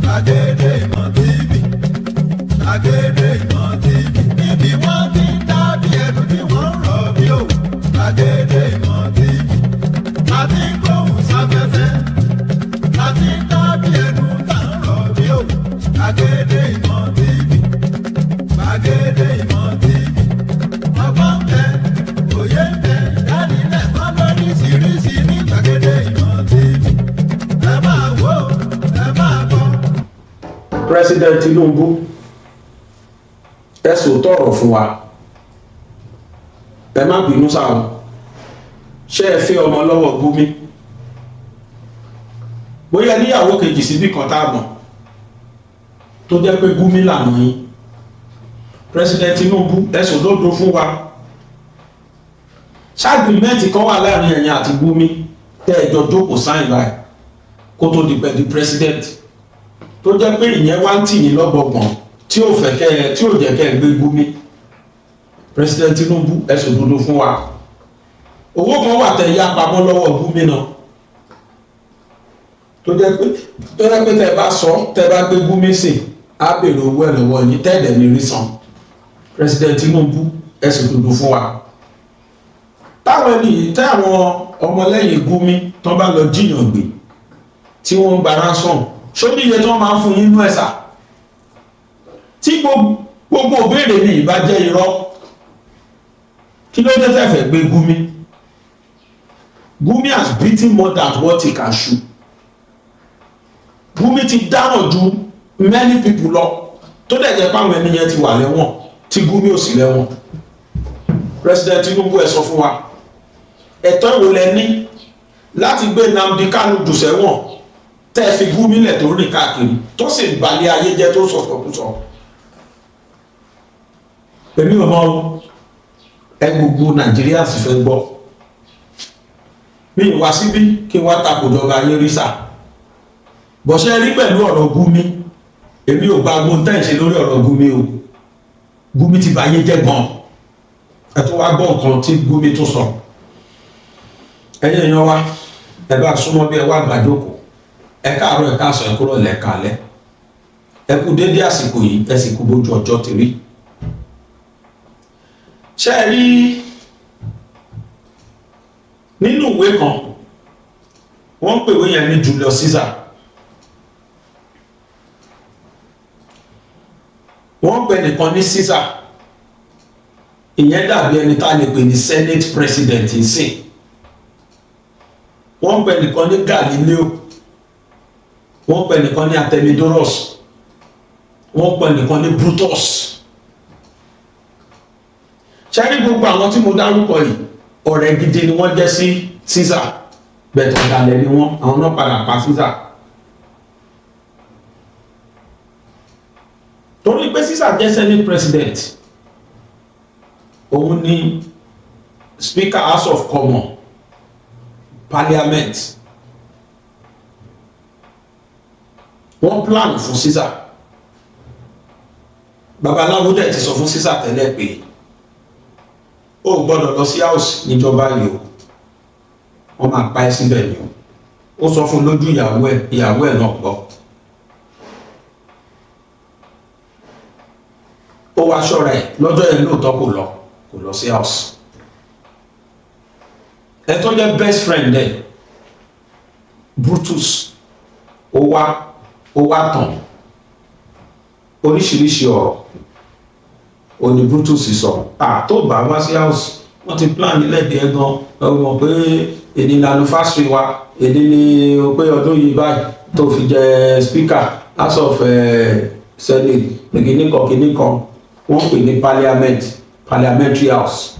Gbàgede Ìmọ̀ TV, Gbàgede Ìmọ̀ TV, níbi wọ́n ti ń dábìí ẹ̀dùn tí wọ́n ń rọ̀ bí òwò. Gbàgede Ìmọ̀ TV, láti gbóhùn sáfẹ́fẹ́, láti ń dábìí ẹ̀dùn tá ń rọ̀ bí òwò. Gbàgede Ìmọ̀ TV, Gbàgede Ìmọ̀ TV, ọgbọ́n ń bẹ, òye ń bẹ, ìdánilẹ́kọ̀ọ́ lóríṣiríṣi ní Gbàgede Ìmọ̀ TV. Ẹ máa wò ó, ẹ máa gbọ́. President Tinubu ẹ sòótọ́ ọ̀rọ̀ fún wa, ẹ má bínú sáwọn, ṣé ẹ fẹ́ ọmọ lọ́wọ́ Gumi? Bóyá níyàwó kejì síbí kan tá a mọ̀ tó jẹ́ pé Gumi lànà yín. President Tinubu ẹ sòótọ́ fún wa, ṣáàgbìmẹ́ǹtì kan wà láàrin ẹ̀yin àti Gumi tẹ́ ẹ jọ jókòó sáyìn báyìí kó tó di pẹ̀lú president tó jẹ́ pé ìyẹn wá ń tì yín lọ́gbọ̀gbọ̀n tí ò fẹ́ kẹ́ ẹ tí ò jẹ́ kẹ́ ẹ gbé Gumi. President Tinubu ẹ sòdodo fún wa, owó kan wà tẹ́ yá pamọ́ lọ́wọ́ Gumi náà tó jẹ́ pé tẹ́ bá sọ tẹ́ bá gbé Gumi sìn á bèrè owó ẹ̀ lọ́wọ́ yín tẹ́ẹ̀dẹ̀ ní rí san. President Tinubu ẹ sòdodo fún wa. Táwọn ẹni tẹ́ àwọn ọmọlẹ́yìn Gumi tó bá lọ jíyàn gbé tí wọ́n gba ransom ṣó ní iye tí wọ́n máa ń fún yín nú ẹ̀sà tí gbogbo òbéèrè ní ìbàjẹ́ irọ́ kí ló dé fẹ́fẹ́ gbé Gumi? Gumi has beaten more than what he can chew. Gumi ti dáràn ju many people lọ tó dẹ̀ jẹ́ páwọn ẹni yẹn ti wà lẹ́wọ̀n tí Gumi ò sí lẹ́wọ̀n. President Tinubu ẹ sọ fún wa, ẹ̀tọ́ ìwò lẹ ní láti gbé Nnamdi Kanu jù sẹ́wọ̀n tẹ́ fi Gumi lẹ̀ tó rìn káàkiri tó sì balẹ̀ ayé jẹ́ tó sọ̀tọ̀kùsọ̀. Èmi ò mọ̀ ẹ gbogbo Nàìjíríà sì fẹ́ gbọ́. Mi ì wá síbí kí wá takò jọba ayé rí sà. Bọ̀ṣẹ́ rí pẹ̀lú ọ̀rọ̀ Gumi, èmi ò gba agbóhùn tẹ́ ìṣe lórí ọ̀rọ̀ Gumi o. Gumi ti báyé jẹ́ gan. Ẹ tó wá gbọ́ nǹkan tí Gumi tó sọ. Ẹ̀yin èèyàn wa, ẹ bá súnmọ́ bí ẹ wá gbàdókò. Ẹ káàárọ̀ ẹ káàsán ẹ kúrò lẹ́ẹ̀kalẹ́. Ẹ kú dédé àsìkò yìí, ẹ sì kú bójú ọjọ́ ti rí. Ṣé ẹ rí nínú ìwé kan wọ́n pè wé yẹn ní Julius Caesar. Wọ́n pè nìkan ní Caesar, ìyẹn dàbí ẹni tá a lè pè ní Senate President ìsìn. Wọ́n pè nìkan ní Galileo, wọ́n pè nìkan ní Artemidorus, wọ́n pè nìkan ní Brutus. Ṣẹ́rí gbogbo àwọn tí mo dárúkọ yìí ọ̀rẹ́ gidi ni wọ́n jẹ́ sí Caesar, bẹ̀tọ̀ ìdàlẹ̀ ni wọ́n, àwọn náà padà pa Caesar. Torí pé Caesar jẹ́ Senate President, òun ni Speaker House of Commons, Parliament. Wọ́n plan fún Caesar. Babaláwo dẹ̀ ti sọ fún Caesar tẹ́lẹ̀ pé ó gbọ́dọ̀ lọ sí house níjọba yìí o, wọ́n máa pa ẹ́ síbẹ̀ ni o. Ó sọ fún lójú ìyàwó ẹ̀ náà gbọ́. Ó wá ṣọ́ra ẹ̀ lọ́jọ́ yẹn lóòótọ́ kò lọ sí house. Ẹ tó jẹ́ best friend ẹ̀ Brutus ó wá tàn oríṣiríṣi ọ̀rọ̀ òní Brutus sọ tó bá wá sí house wọ́n ti plan nílẹ̀ díẹ̀ gan ọmọ pé èdè ní anniversary wa, èdè ní pé ọdún yìí báyìí tó fi jẹ Speaker House of Senate kìnnìkan wọ́n pè ní Parliamentary House.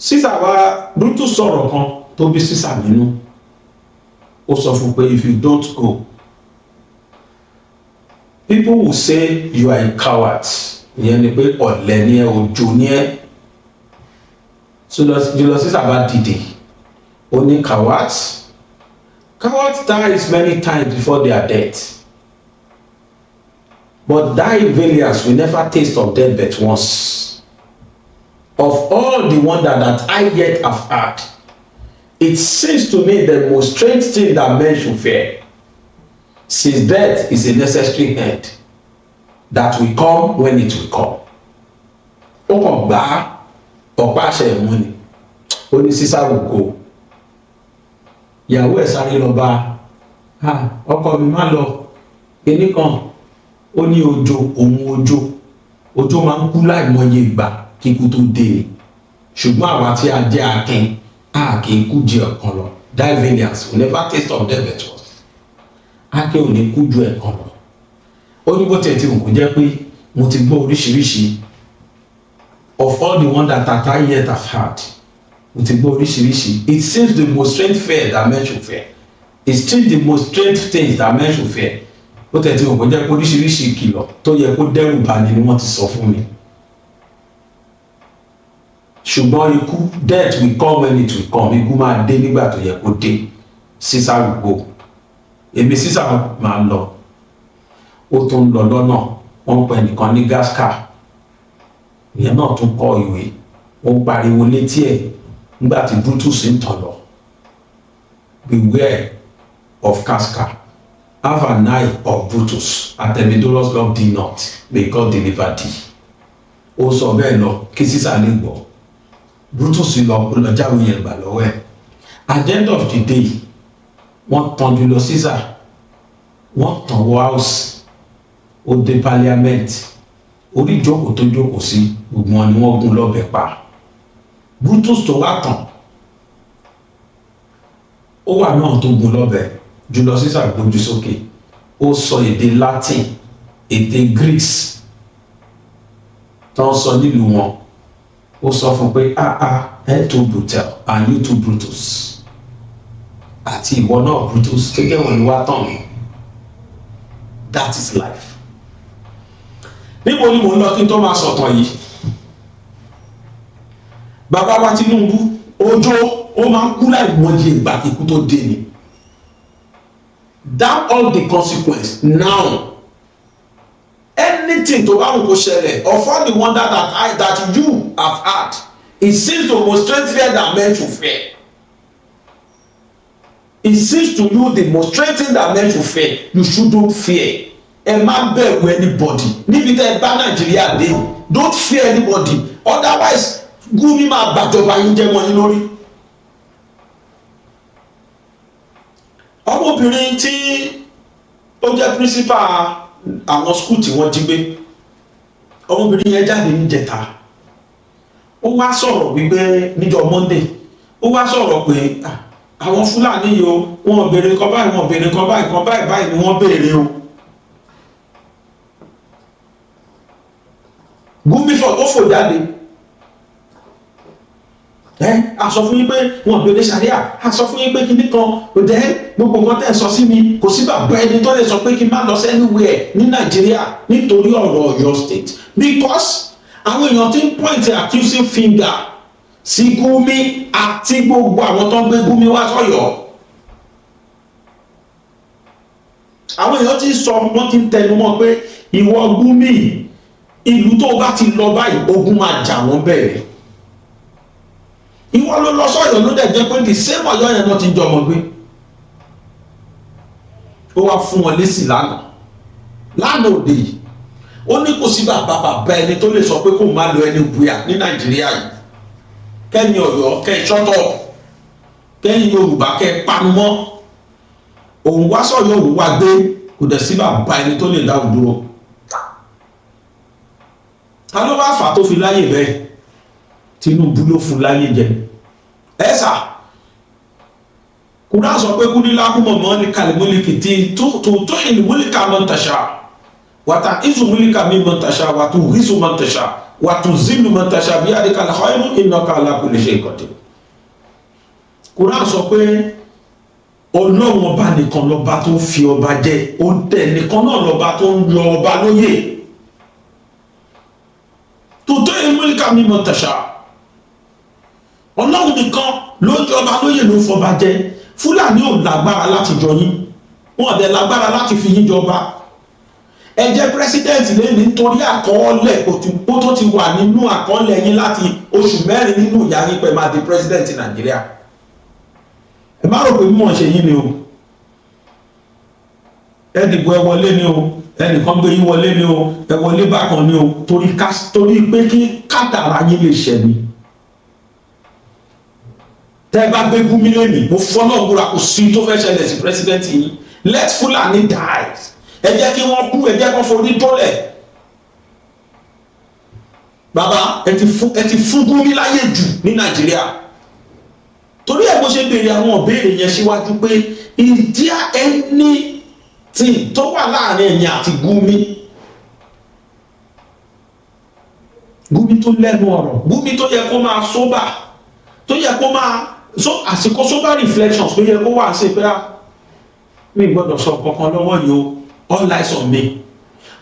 Caesar wa Brutus sọ̀rọ̀ kan tó bí Caesar nínú. Ó sọ fún pé if you don't go, people will say you are a coward. Ìyẹn ni pé ọ̀lẹ ni ẹ́, òjò ni ẹ́. Julius Caesar bá dìde, ó ní cowards dies many times before their death, but die valiant will never taste of death but once. Of all the wonder that I yet have had, it seems to me the most strange thing that men should fear, since death is a necessary end that will come when it will come. Ó kàn gbá ọ̀pá àṣẹ ìmú ni, ó ní sísàwòkó. Ìyàwó ẹ̀ sáré lọ bá ọkọ mi má lọ kíní kan, ó ní ọjọ́ máa ń kú láìmọye ìgbà kíkú tó dé ni, ṣùgbọ́n àwa tí a jẹ́ akin a kì í kú ju ẹ̀kan lọ. Die valiance will never taste of death but was. Akin ò ní kú ju ẹ̀kan lọ. Ó ní bó tiẹ̀ tí òun kò jẹ́ pé mo ti gbọ́ oríṣiríṣi of all the one that I yet have had, mo ti gbọ́ oríṣiríṣi. It seems the most strange fear that men should fear. It seems the most strange things that men should fear. Bó tiẹ̀ tí òun kò jẹ́ pé oríṣiríṣi ìkìlọ̀ tó yẹ kó dẹ́rù bani ni wọ́n ti sọ fún mi. Ṣùgbọ́n ikú, death will come when it will come. Ikú máa dé nígbà tó yẹ kó dé. Sísá rúgbó. Èmi sísá máa lọ. Ó tún lọ lọ́nà. Wọ́n pè nìkan ní Gascar. Ìyẹn náà tún kọ ìwé. Ó pariwo létí ẹ̀ nígbà tí Brutus ń tàn lọ. Beware of Gascar. Have an eye of Brutus. Artemidorus love thee not. May God deliver thee. Ó sọ bẹ́ẹ̀ lọ kí sísá lè gbọ́. Brutus lọ jáwé yẹn gbà lọ́wọ́ ẹ̀. At the end of the day, wọ́n tàn Julius Caesar, wọ́n tàn wọ house, ó dé parliament, orí ìjókòó tó jókòó sí gbogbo wọn ni wọ́n gún lọ́bẹ pa. Brutus tó wá tàn, ó wà náà tó gún lọ́bẹ. Julius Caesar gbójú sókè, ó sọ èdè Latin, èdè Greeks tó ń sọ nílùú wọn. Ó sọ fún pé ẹ tó brutal and you too Brutus, àti ìwọ náà Brutus tó jẹ́ wọn ni wá tán mi. That is life. Níbo ni mò ń lọ kí n tó máa sọ̀tàn yìí? Bàbá wa Tinubu, ó máa ń kú láì mọyì ìgbà kíkú tó dé ni. Down all the consequence now. Anything to bá wọn kò ṣẹlẹ̀, of all the wonder that you have had, it seems the most strange fear that men should fear. It seems to you the most strange thing that men should fear. You shouldn't fear. Ẹ má bẹ̀rù anybody. Níbi tẹ́ ẹ bá Nàìjíríà dé, don't fear anybody. Otherwise, Gumi máa gbàjọba yín jẹ́ wọn yín lórí. Ọmọbìnrin tí ó jẹ́ principal àwọn skul tí wọ́n jí gbé, ọmọbìnrin yẹn jáde níjẹta, ó wá sọ̀rọ̀ wípé níjọ́ Monday, ó wá sọ̀rọ̀ pé àwọn Fúlàní yìí o, wọ́n béèrè kan báyìí, wọ́n béèrè kan báyìí, kan báyìí ni wọ́n béèrè o. Gumi ó fò jáde, a sọ fún yín pé wọ́n béèrè sàríà, a sọ fún yín pé kíní kan òdẹ gbogbo nǹkan tẹ́ ẹ sọ sí mi, kò sí bàbá ẹni tó lè sọ pé kí n má lọ anywhere ní Nàìjíríà nítorí ọ̀rọ̀ Ọ̀yọ́ state, because àwọn èèyàn ti ń point accusing finger sí Gumi àti gbogbo àwọn tó ń gbé Gumi wá sọ́yọ́. Àwọn èèyàn ti sọ, wọ́n ti tẹnu mọ́ pé ìwọ Gumi, ìlú tó bá ti lọ báyìí ogun máa jà wọ́n bẹ̀rẹ̀. Ìwọ ló lọ sọ́yọ́ ló dẹ̀ jẹ́ pé the same Ọ̀yọ́ yẹn náà ti jọmọ gbé. Ó wá fún wọn lésì lánàá òde yìí. Ó ní kò sí bàbá ẹni tó lè sọ pé kó má lọ ẹni wíyà ní Nàìjíríà yìí. Kẹ́ni Ọ̀yọ́ kẹ́ ṣọ́tọ̀, kẹ́ni Yorùbá kẹ́ panumọ́. Òun wá sọ́yọ́ òun wá gbé, kò dẹ̀ sí bàbá ẹni tó lè dá òun dúró. Ta ló bá fà tó fi láyè bẹ́ẹ̀? Tinubu ló fún láyé jẹ. Ẹ sà, Kùránì sọ pé kúndínlá kú mọ̀mọ́ ní kàlímọ́lìkì tí tó ìlú múlìkà mọ́ tàṣà, wàtà ìzù múlìkà mi mọ́ tàṣà, wàtù ìzù mọ́ tàṣà, wàtù zílù mọ́ tàṣà bí adékalẹ̀ ọ̀hún ìnáka alákùnlé ṣe ìkọ̀tẹ̀. Kùránì sọ pé Ọlọ́run ọba nìkan lọ́ba tó fi ọba jẹ, ó dẹ̀ nìkan náà lọ́ba tó ń yọ ọba lóyè. Tòótọ́ ìlú múlìkà mi mọ́ tàṣà. Ọlọ́run nìkan ló ń jọba lóyè ló fọba jẹ. Fúlàní ò lágbára láti jọ yín, wọn dẹ̀ lágbára láti fi yín jọba. Ẹ jẹ́ president lẹ́ni nítorí àkọọ́lẹ̀ ó tó ti wà nínú àkọọ́lẹ̀ yín láti oṣù mẹ́rin nínú ìyá yín pé máa di president Nàìjíríà. ẹ má rò pé mímọ̀ ṣe yín ni o, ẹ dìbò ẹ wọlé ni o, ẹnìkan gbé yín wọlé ni o, ẹ wọlé bákan ni o, torí pé kí kádàrá yín lè ṣẹ ni. tẹ́ ẹ bá gbé Gumi lẹ́nìí mo fọ́nà gbúra kò sí tó fẹ́ ṣẹlẹ̀ sí president yín. Let Fulani die, ẹ jẹ́ kí wọ́n kú, ẹ jẹ́ kó forí dólẹ̀. bàbá ẹ ti fún Gumi láyé jù ní Nàìjíríà. torí ẹ bó ṣe béèrè àwọn ìbéèrè yẹn síwájú pé is there anything tó wà láàrin ẹ̀yin àti Gumi tó lẹ́nu ọ̀rọ̀, Gumi tó yẹ kó máa sóbà, tó yẹ kó máa àsìkò sober reflections tó yẹ kó wà sí pé mi gbọ́dọ̀ sọ kankan lọ́wọ́ yìí o, all eyes on me.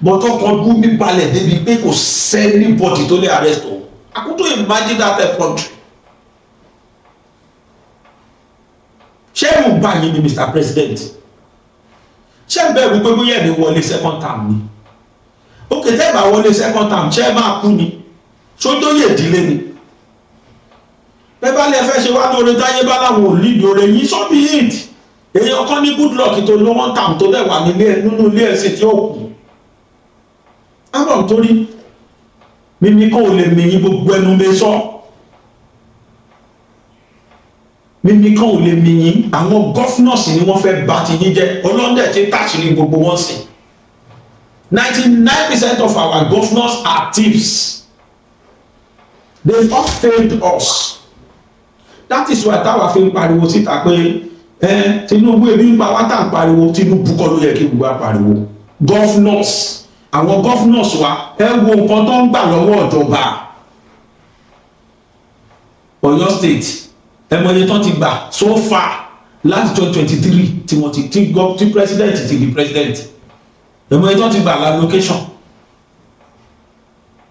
But ọkàn Gumi balẹ̀ débi pé kò sẹ́ni bọ́dì tó lè arrest o. I couldn't imagine that country. ṣé ẹ̀rù bá yín ni Mr. President? ṣé ẹ bẹ̀rù pé bóyá ẹ̀mí wọlé second term ni? ókè tẹ́ bá wọlé second term ṣé ẹ máa kú ni? sójóyè ìdílé ni? bẹ́ẹ̀ bá lè fẹ́ ṣe wá lóore táyé bá láwọn ò lídìí oore yín so be it. èèyàn kan ní good luck tó ló one term tó dẹ̀ wà nínú ilé ẹ̀sìn tí ó kù. àwọn torí mímí kan ò lè mìyín gbogbo ẹnu mi sọ. mímí kan ò lè mìyín àwọn governors ni wọ́n fẹ́ bà ti yín jẹ́, ọlọ́dẹ̀ tí táṣìírí gbogbo wọn sí. 99% of our governors are thieves. They all failed us. That is why táwa fi ń pariwo síta pé Tinubu ebi ń pa wá tá ń pariwo, Tinubu kọ́ ló yẹ kí gbogbo apariwo. Governors, àwọn governors wa ẹ wo nǹkan tó ń gbà lọ́wọ́ ìjọba. Ọ̀yọ́ state ẹ mọ iye tó ti gbà so far láti 2023 tí wọ́n tí president ti di president. Ẹ mọ iye tó ti gbà allocation.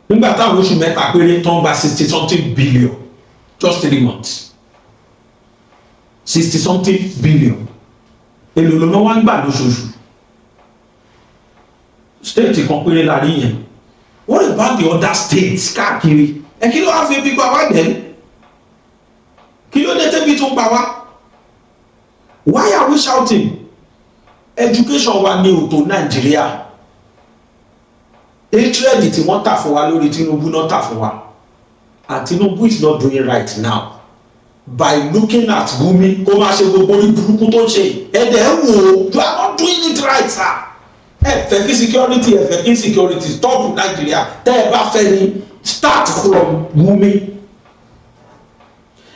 Nígbà táwọn oṣù mẹ́ta péré tó ń gba 60-something billion just 3 months. 60-something billion. Èlò ló wá ń gbà lóṣooṣù. State kan péré la rí yẹn. What about the other states káàkiri? Kí ló wá fi ebi pa wá dẹ̀? Kí ló dé tẹ́bi tó ń pa wá? Why are we shouting? Education wa ní òtò Nàìjíríà. Hatred tí wọ́n tà fún wa lórí Tinubu náà tà fún wa. And Tinubu is not doing right now. By looking at Gumi, ó máa ṣe gbogbo orí burúkú tó ṣe. Ẹ̀dẹ̀ wò, you are not doing it right, sir. Ẹ fẹ́ kí security, ẹ fẹ́ kí security stop Nigeria. Tẹ́ ẹ bá fẹ́ ni start from Gumi.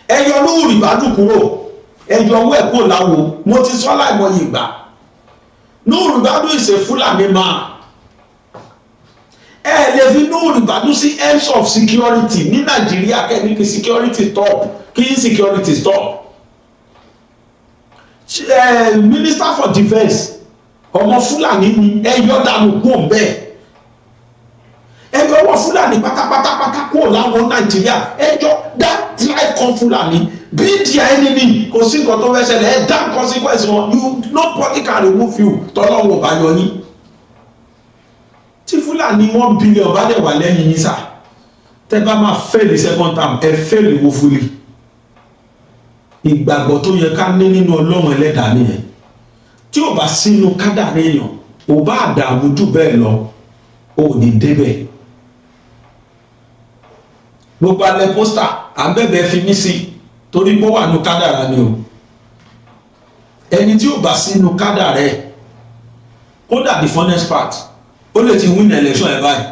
Ẹ yọ Nuhu Ribadu kúrò, ẹ yọ owó ẹ̀ kúrò láwo. Mo ti sọ láìmọye ìgbà. Nuhu Ribadu is a Fulani man. Ẹ lè fi Nuhu Ribadu sí ends of security ní Nàìjíríà kẹ́ni kí security stop, kí insecurity stop. Minister for defence ọmọ Fúlàní ni ẹ yọ dànù kúrò bẹ́ẹ̀. Ẹ yọ ọwọ́ Fúlàní pátápátá kúrò láwọn Nàìjíríà. Ẹ jọ that tribe kan Fúlàní be their enemy. Kò sí nǹkan tó fẹ́ ṣẹlẹ̀ ẹ dá consequence wọn. Nobody can remove you tọ́lọ́wọ́ bá yọ yín. Tí Fúlàní 1 billion bá dẹ̀ wà lẹ́yìn yín sà, tẹ́ bá máa fail second term ẹ fail woefully. Ìgbàgbọ́ tó yẹ ká ní nínú Ọlọ́run ẹlẹ́dàá nìyẹn. Tí ò bá sínú kádàrá èèyàn ò bá àdààmú jù bẹ́ẹ̀ lọ ò ní débẹ̀. Gbogbo alẹ́ pósítà àbẹ̀bẹ̀ fi mí sí torí pé ó wà nínú kádàrá ni o. Ẹni tí ò bá sínú kádàrá ẹ̀ kódà the funnest part ó lè ti win election ẹ̀ báyìí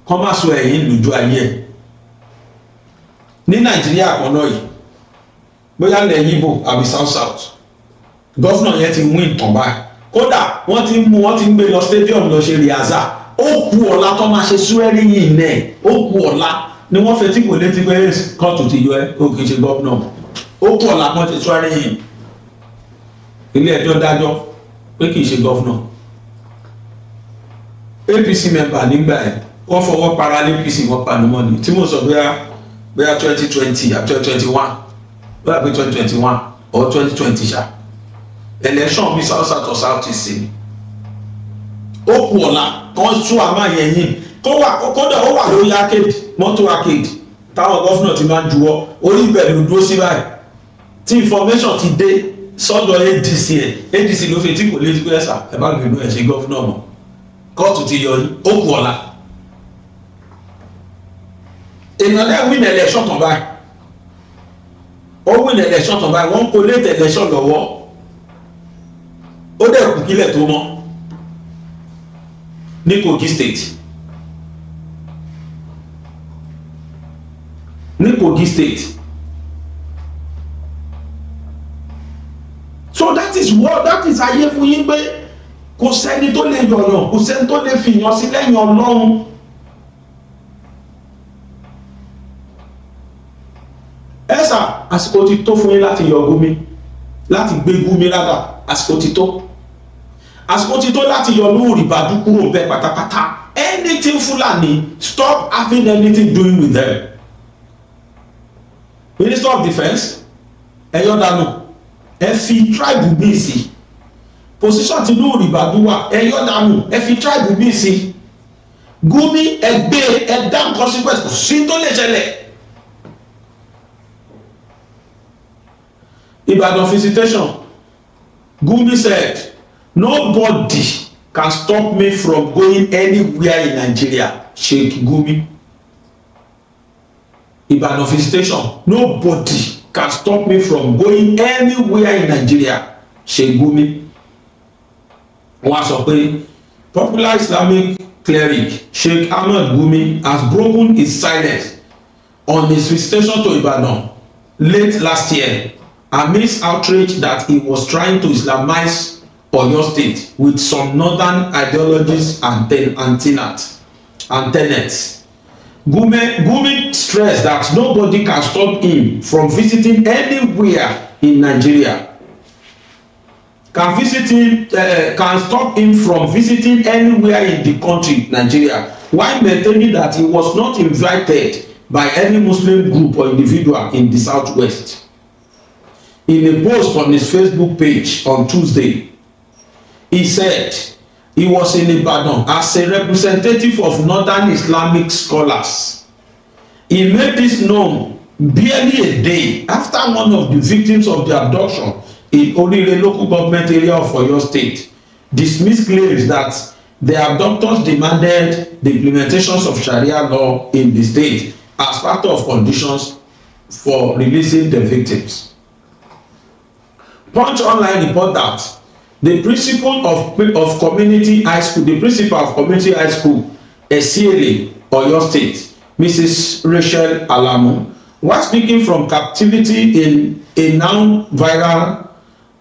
kọ́ má sọ ẹ̀yìn lójú ayé ẹ̀. Ní Nàìjíríà kan náà yìí bóyá lẹ̀ Yíbò àbí south gọ́fúnà yẹn ti win tán báyìí kódà wọ́n ti ń gbé lọ stadium lọ ṣe rìhásà. Ó kù ọ̀la tó máa ṣe swearing in náà, ó kù ọ̀la ni wọ́n fẹ́ tí kò létí pé kóòtù ti yọ ẹ́ ó kì í ṣe gọ́fúnà. Ó kù ọ̀la kan ṣe swearing in, ilé ẹjọ́ dájọ́ pé kì í ṣe gọ́fúnà. APC member nígbà ẹ̀ wọ́n fọwọ́ para ní APC wọ́n panu mọ́ ni tí mo sọ bóyá 2020 àti 2021 bóyá pé 2021 or 2020 ṣá election bí south east ni. Ó kù ọ̀la kan sún àmà yẹn yìí kódà ó wà lórí arcade mọ́tò arcade táwọn gọ́fúnà ti máa ń juwọ́ orí ibẹ̀ ló dúró sí báyìí tí information ti dé sọ́dọ̀ ADC ẹ̀ ADC ló fi tí kò lè gbé ẹ̀sà ẹ̀ bá gbìnú ẹ̀ ṣe gọ́fúnà mọ́ kóòtù ti yọ yín ó kù ọ̀la èèyàn náà win election tán báyìí ó win election tán báyìí wọ́n collate election lọ́wọ́ ó dẹ̀ kù kílẹ̀ tó mọ́ ní Kogi state ní Kogi state so that is ayé fún yín pé kò sẹ́ni tó lè yọ̀yàn kò sẹ́ni tó lè fìyàn sí lẹ́yìn Ọlọ́run ẹ̀sà àsìkò ti tó fún yín láti yọ Gumi láti gbé Gumi rádà àsìkò ti tó láti yọ Nuhu Ribadu kúrò bẹ́ẹ̀ pátápátá anything Fulani stop having anything doing with them. Minister of Defence ẹ̀yọ́ dànù ẹ fi tribe bí sí position ti Nuhu Ribadu wà ẹ̀yọ́ dànù ẹ fi tribe bí sí Gumi ẹgbẹ́ ẹ̀dá consequence kò sí tó lè ṣẹlẹ̀. Ibadan visitation Gumi said nobody can stop me from going anywhere in Nigeria. Sheikh Gumi. Ibadan visitation nobody can stop me from going anywhere in Nigeria. Sheikh Gumi. Wọ́n sọ pé popular Islamic cleric Sheikh Ahmed Gumi has broken his silence on his visitation to Ibadan late last year amidst outrage that he was trying to Islamize Oyo State with some northern ideologies and tenets. Gumi stressed that nobody can stop him from visiting anywhere in Nigeria. Can stop him from visiting anywhere in the country, Nigeria, while maintaining that he was not invited by any Muslim group or individual in the Southwest. In a post on his Facebook page on Tuesday, he said he was in Ibadan as a representative of Northern Islamic scholars. He made this known barely a day after one of the victims of the abduction in Orire local government area of Oyo State dismissed claims that the abductors demanded the implementations of Sharia law in the state as part of conditions for releasing the victims. Punch Online report that the principal of Community High School, Esiele, Oyo State, Mrs. Rachel Alamu, while speaking from captivity in a now viral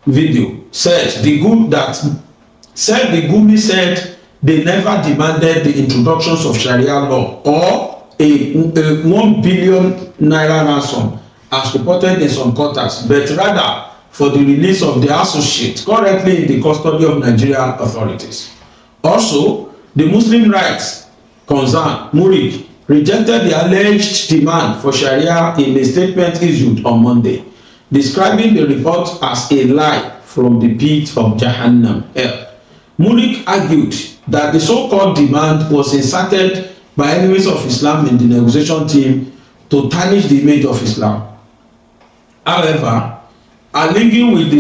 video, said the Gumi said they never demanded the introductions of Sharia law or a 1 billion naira ransom as reported in some quarters, but rather for the release of the associate currently in the custody of Nigerian authorities. Also, the Muslim rights concern, Murik, rejected the alleged demand for Sharia in a statement issued on Monday, describing the report as a lie from the pit of Jahannam. Murik argued that the so-called demand was inserted by enemies of Islam in the negotiation team to tarnish the image of Islam. However, aligning with the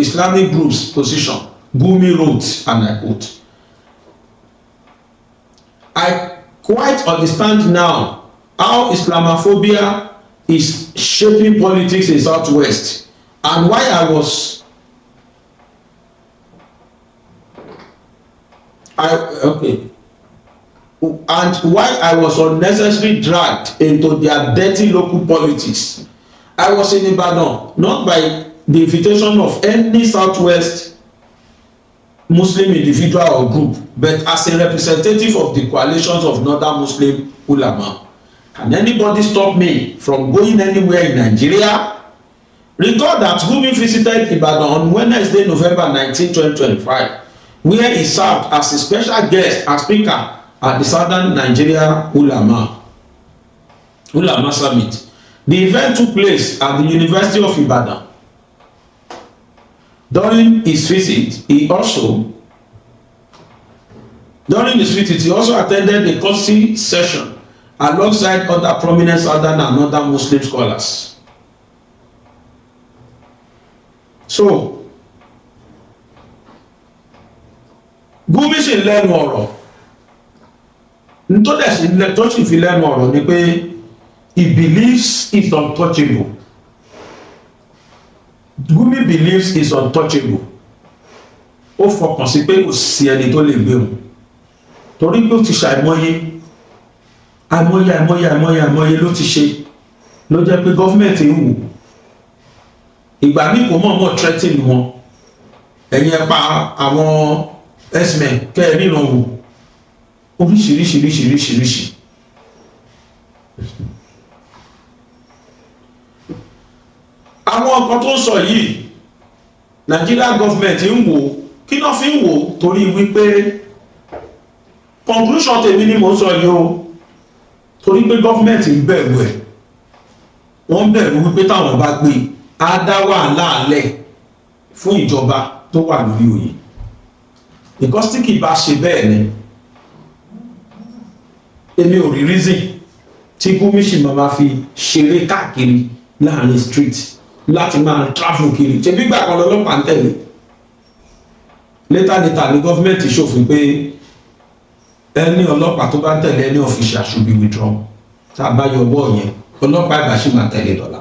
Islamic group's position, Gumi wrote, and I quote, "I quite understand now how Islamophobia is shaping politics in Southwest and why I was unnecessarily dragged into their dirty local politics. I was in Ibadan not by the invitation of any Southwest Muslim individual or group, but as a representative of the coalitions of Northern Muslim ulama. Can anybody stop me from going anywhere in Nigeria?" Recall that Gumi visited Ibadan on Wednesday, November 19, 2025, where he served as a special guest and speaker at the Southern Nigeria Ulama Summit. The event took place at the University of Ibadan. During his visit, he also attended a courtesy session alongside other prominent Southern and Northern Muslim scholars. so Gumi sì lẹ́nu ọ̀rọ̀ tó sì fi lẹ́nu ọ̀rọ̀ ni pé he believes he's untouchable. Gumi believes he's untouchable. Ó fọkàn sí pé kò sí ẹni tó lè gbé òun torí pé ó ti àìmọye ló ti ṣe ló jẹ́ pé gọ́fìmẹ̀ntì ń wò ìgbà míì kò mọ̀ọ́mọ̀ threaten wọn ẹ̀yin ẹ pa àwọn x-men kẹ́ẹ̀ríran wò oríṣiríṣiríṣiríṣiríṣi. àwọn nǹkan tó ń sọ yìí Nigeria government ń wò kí náà fi ń wò torí wípé conclusion tèmi ni mo ń sọ yìí o torí pé government ń bẹ̀rù ẹ̀ wọ́n bẹ̀rù wípé táwọn bá gbé á dá wàhálà lẹ̀ fún ìjọba tó wà lórí oyè because tí kì í bá ṣe bẹ́ẹ̀ ni èmi ò rí reason tí Gumi ṣì máa fi ṣeré káàkiri láàrin street láti máa travel kiri ṣe gbígbà kan lọ́lọ́pàá ń tẹ̀lé later ní gọ́fìmẹ̀ntì ṣòfin pé ẹni ọlọ́pàá tó bá tẹ̀lé ẹni official should be withdrawn tá a bá yọ ọwọ́ yẹn ọlọ́pàá ìgbà ṣì máa tẹ̀lé dọ́là.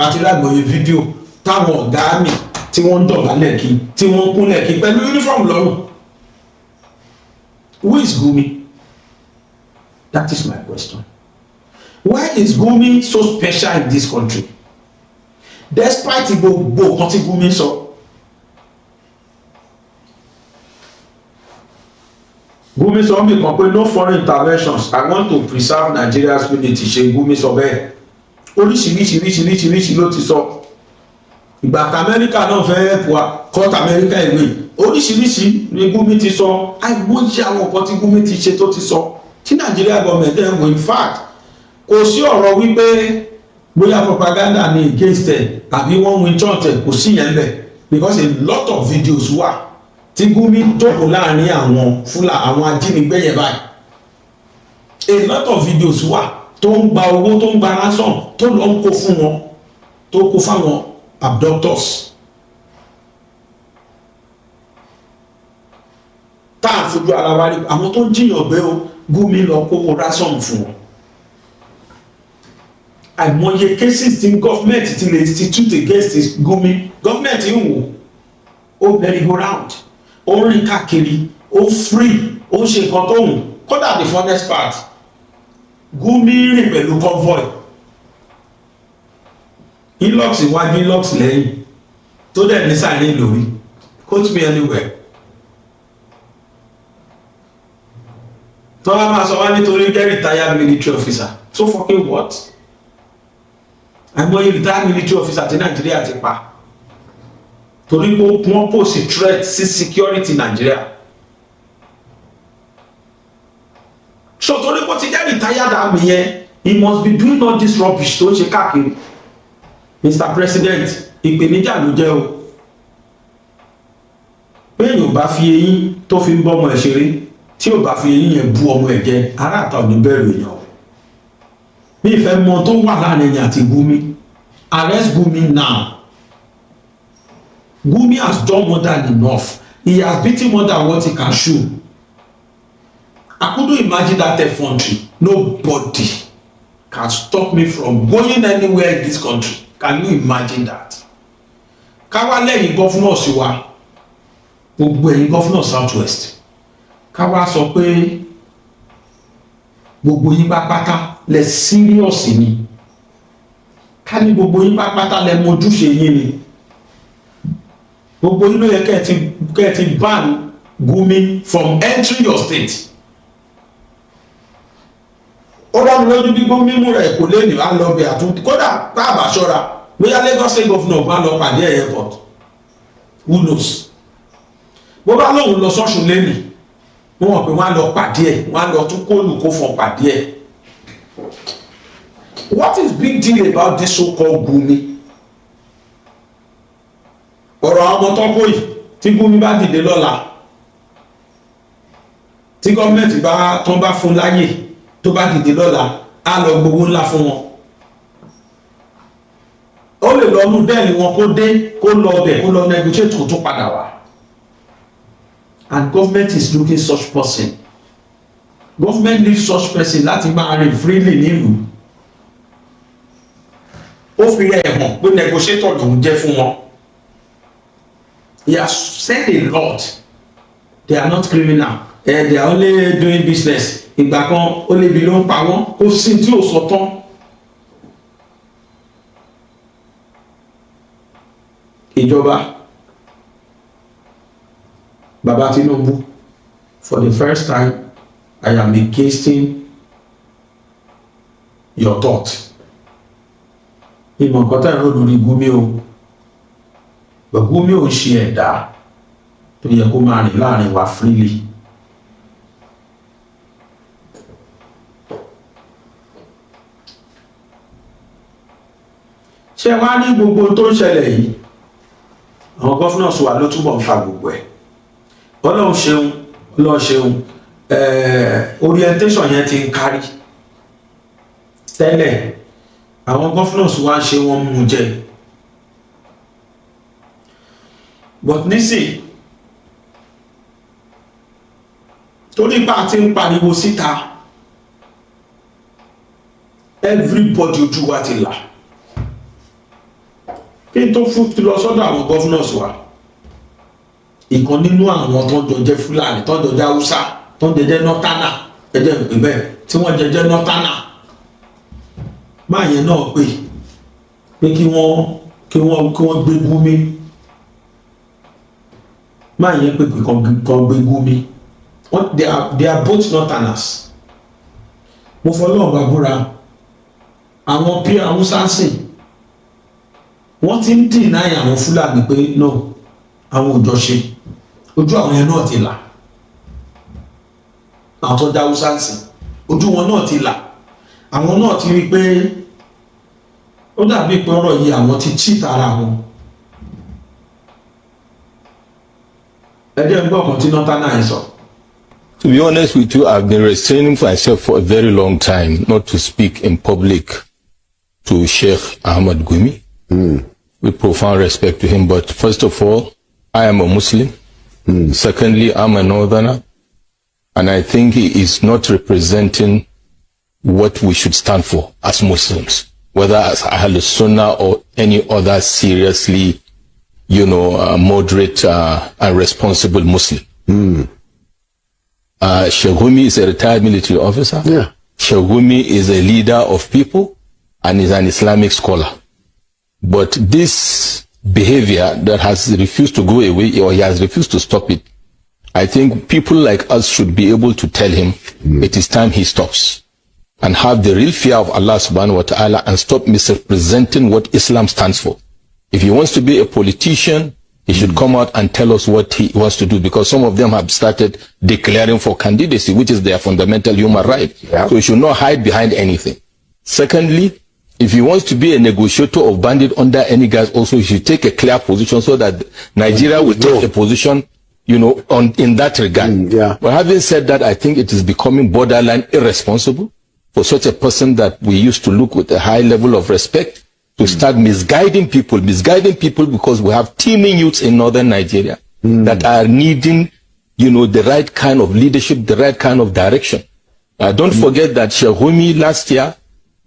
àti lágbòye fídíò táwọn ọ̀gá mi tí wọ́n ń dọ̀bálẹ̀ kí tí wọ́n ń kúnlẹ̀ kí pẹ̀lú uniform lọ́rùn. Who is Gumi? That is my question. Why is Gumi so special in this country? Despite gbogbo nǹkan tí Gumi sọ. Gumi sọ mí kan pé no foreign interventions, I want to preserve Nigeria's unity. Ṣe Gumi sọ bẹ́ẹ̀ oríṣiríṣiríṣiríṣiríṣi ló ti sọ ìgbà tí Amẹ́ríkà náà fẹ́ help wa court Amẹ́ríkà ìwé oríṣiríṣi ni Gumi ti sọ àìmọye àwọn nǹkan tí Gumi ti ṣe tó ti sọ tí Nigeria government ẹ̀ ń wò in fact kò sí ọ̀rọ̀ wípé bóyá propaganda ni against ẹ̀ àbí wọ́n win church ẹ̀ kò sí yẹn bẹ̀ because a lot of videos wà tí Gumi jókòó láàrin àwọn àwọn ajínigbé yẹn báyìí a lot of videos wà tó ń gba owó tó ń gba ransom tó lọ ń kó fún wọn tó kó fáwọn abductors tá à ń fojú ara wa rí àwọn tó ń jiyàn gbé o Gumi lọ kówó ransom fún wọn àìmọye cases tí gọ́fìmẹ̀ntì ti lè institute against Gumi gọ́fìmẹ̀ntì ń wò ó merry go round ó ń rìn káàkiri ó free ó ń ṣe nǹkan tó wù kódà the funnest part Gumi rìn pẹ̀lú convoy Hilux iwájú Hilux lẹ́yìn tó dẹ̀ ní sáré lórí quote me anywhere tọ́lá máa sọ wá nítorí jẹ́ retired military officer so fucking what àìmọye retired military officer ti Nàìjíríà ti pa torí pé wọ́n pose threat sí security Nàìjíríà so torí pé ó ti jẹ́ retired army yẹn he must be doing all this rubbish tó ń ṣe káàkiri Mr. President ìpèníjà ló jẹ́ o pé èèyàn bá fi eyín tó fi ń bọ́ ọmọ ẹ̀ ṣeré tí ò bá fi eyín yẹn bú ọmọ ẹ̀ jẹ aráàta ò ní bẹ̀rù èèyàn o bí ìfẹ́ mọ tó wà láàrin ẹ̀yìn àti Gumi arrest Gumi now. Gumi has done more than enough. He has beaten more than what he can chew. I couldn't imagine that effrontery. Nobody can stop me from going anywhere in this country. Can you imagine that? Káwá lẹ́yìn gọ́fúnà sí wa gbogbo ẹ̀yin gọ́fúnà South West káwá sọ pé gbogbo yín pátá lẹ serious ni ká ní gbogbo yín pátá lẹ mojúṣe yín ni gbogbo yín ló yẹ kẹ́ ẹ ti ban Gumi from entering your state. Ó dá mi lójú bí Gumi múra èkó lẹ́nu á lọ bẹ̀ àtúntò kódà tá a bá ṣọ́ra bóyá Lagos state governor bá lọ pàdé ẹ̀ airport who knows. Bó bá lóun lọ sọ́ṣun lẹ́nu wọ́n mọ̀ pé wọ́n á lọ pàdé ẹ̀ wọ́n á lọ tún kóòlù kó fọ́n pàdé ẹ̀. What is big deal about this so-called Gumi? Ọ̀rọ̀ àwọn ọmọ tó kó yìí tí Gumi bá dìde lọ́la tí gọ́ọ̀mẹ̀ntì tó bá fún láyè tó bá dìde lọ́la á lọ gbowó ńlá fún wọn. Ó lè lọ́nu dẹ́ẹ̀lì wọn kó dé kó lọ ọbẹ̀ kó lọ negotiate kó tó padà wá. And government is looking such person. Government needs such person láti máa rìn freely nílùú. Ó fi rẹ̀ hàn pé negotiator lòún jẹ́ fún wọn. He has said a lot. They are not criminal. They are only doing business. Ìgbà kan ó lè bi ló ń pa wọ́n kó sí tí ò sọ tán. Ìjọba Baba Tinubu, for the first time, I am against your thought. Ìmọ̀ nǹkan tá ìró lórí Gumi o, but Gumi ò ṣe ẹ̀dá tó yẹ kó máa rìn láàrin wa freely. Ṣé wá ní gbogbo tó ń ṣẹlẹ̀ yìí? Àwọn governors wa ló túbọ̀ ń fa gbogbo ẹ̀. Ọlọ́run ṣeun orientation yẹn ti ń kárí tẹ́lẹ̀ àwọn governors wá ṣe wọ́n mú jẹ but nísìn torí pa ti ń pariwo síta everybody ojú wa ti là kí n tó fún ti lọ sọ́dọ̀ àwọn governors wa ìkan nínú àwọn tó ń jọ jẹ́ Fúlàní tó ń jọ jẹ́ Haúsá tó ń jẹ́ nọ́tánà ẹ̀jẹ̀ ìpè bẹ́ẹ̀ tí wọ́n jẹ́ nọ́tánà máa yẹn náà pé kí wọ́n gbé Gumi máa yẹn pé kan gbé Gumi they are both northerners. Mo fọlọ́ọ̀ bá búra àwọn pí Haúsá sìn wọ́n ti ń deny àwọn Fúlàní pé no àwọn òjò ṣe ojú àwọn yẹn náà ti là àwọn tó dá Haúsá sìn ojú wọn náà ti là àwọn náà ti rí pé ó dàbí pé ọ̀rọ̀ yìí àwọn ti cheat ara wọn. ẹjẹ ń gbọ́ ọ̀kan tí nọ́tánà ẹ̀ sọ. To be honest with you, I've been restraining myself for a very long time not to speak in public to Sheikh Ahmad Gumi with profound respect to him. But first of all, I am a Muslim. Secondly, I'm a northerner. And I think he is not representing what we should stand for as Muslims, whether as Ahl Sunnah or any other seriously, moderate and responsible Muslim. Sheikh Gumi is a retired military officer. Yeah. Sheikh Gumi is a leader of people and is an Islamic scholar. But this behavior that has refused to go away, or he has refused to stop it, I think people like us should be able to tell him it is time he stops and have the real fear of Allah subhanahu wa ta'ala and stop misrepresenting what Islam stands for. If he wants to be a politician, he should come out and tell us what he wants to do, because some of them have started declaring for candidacy, which is their fundamental human right. Yeah. So he should not hide behind anything. Secondly, if he wants to be a negotiator of bandit under any guise, also he should take a clear position so that Nigeria will take a position, in that regard. Yeah. But having said that, I think it is becoming borderline irresponsible for such a person that we used to look with a high level of respect to start misguiding people because we have teeming youths in northern Nigeria that are needing, the right kind of leadership, the right kind of direction. Don't forget that Sheikh Gumi last year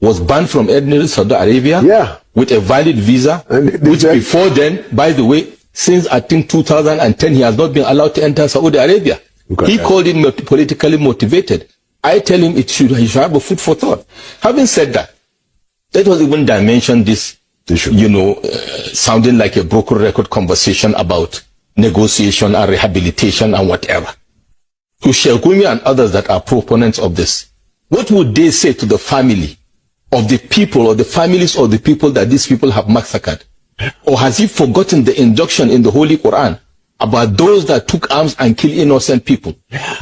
was banned from entering Saudi Arabia with a valid visa, which before then, by the way, since I think 2010, he has not been allowed to enter Saudi Arabia. He called it politically motivated. I tell him he should have a food for thought. Having said that, let us even dimension this, sounding like a broken record conversation about negotiation and rehabilitation and whatever. To Sheikh Gumi and others that are proponents of this, what would they say to the family of the people or the families of the people that these people have massacred? Or has he forgotten the injunction in the Holy Quran about those that took arms and killed innocent people,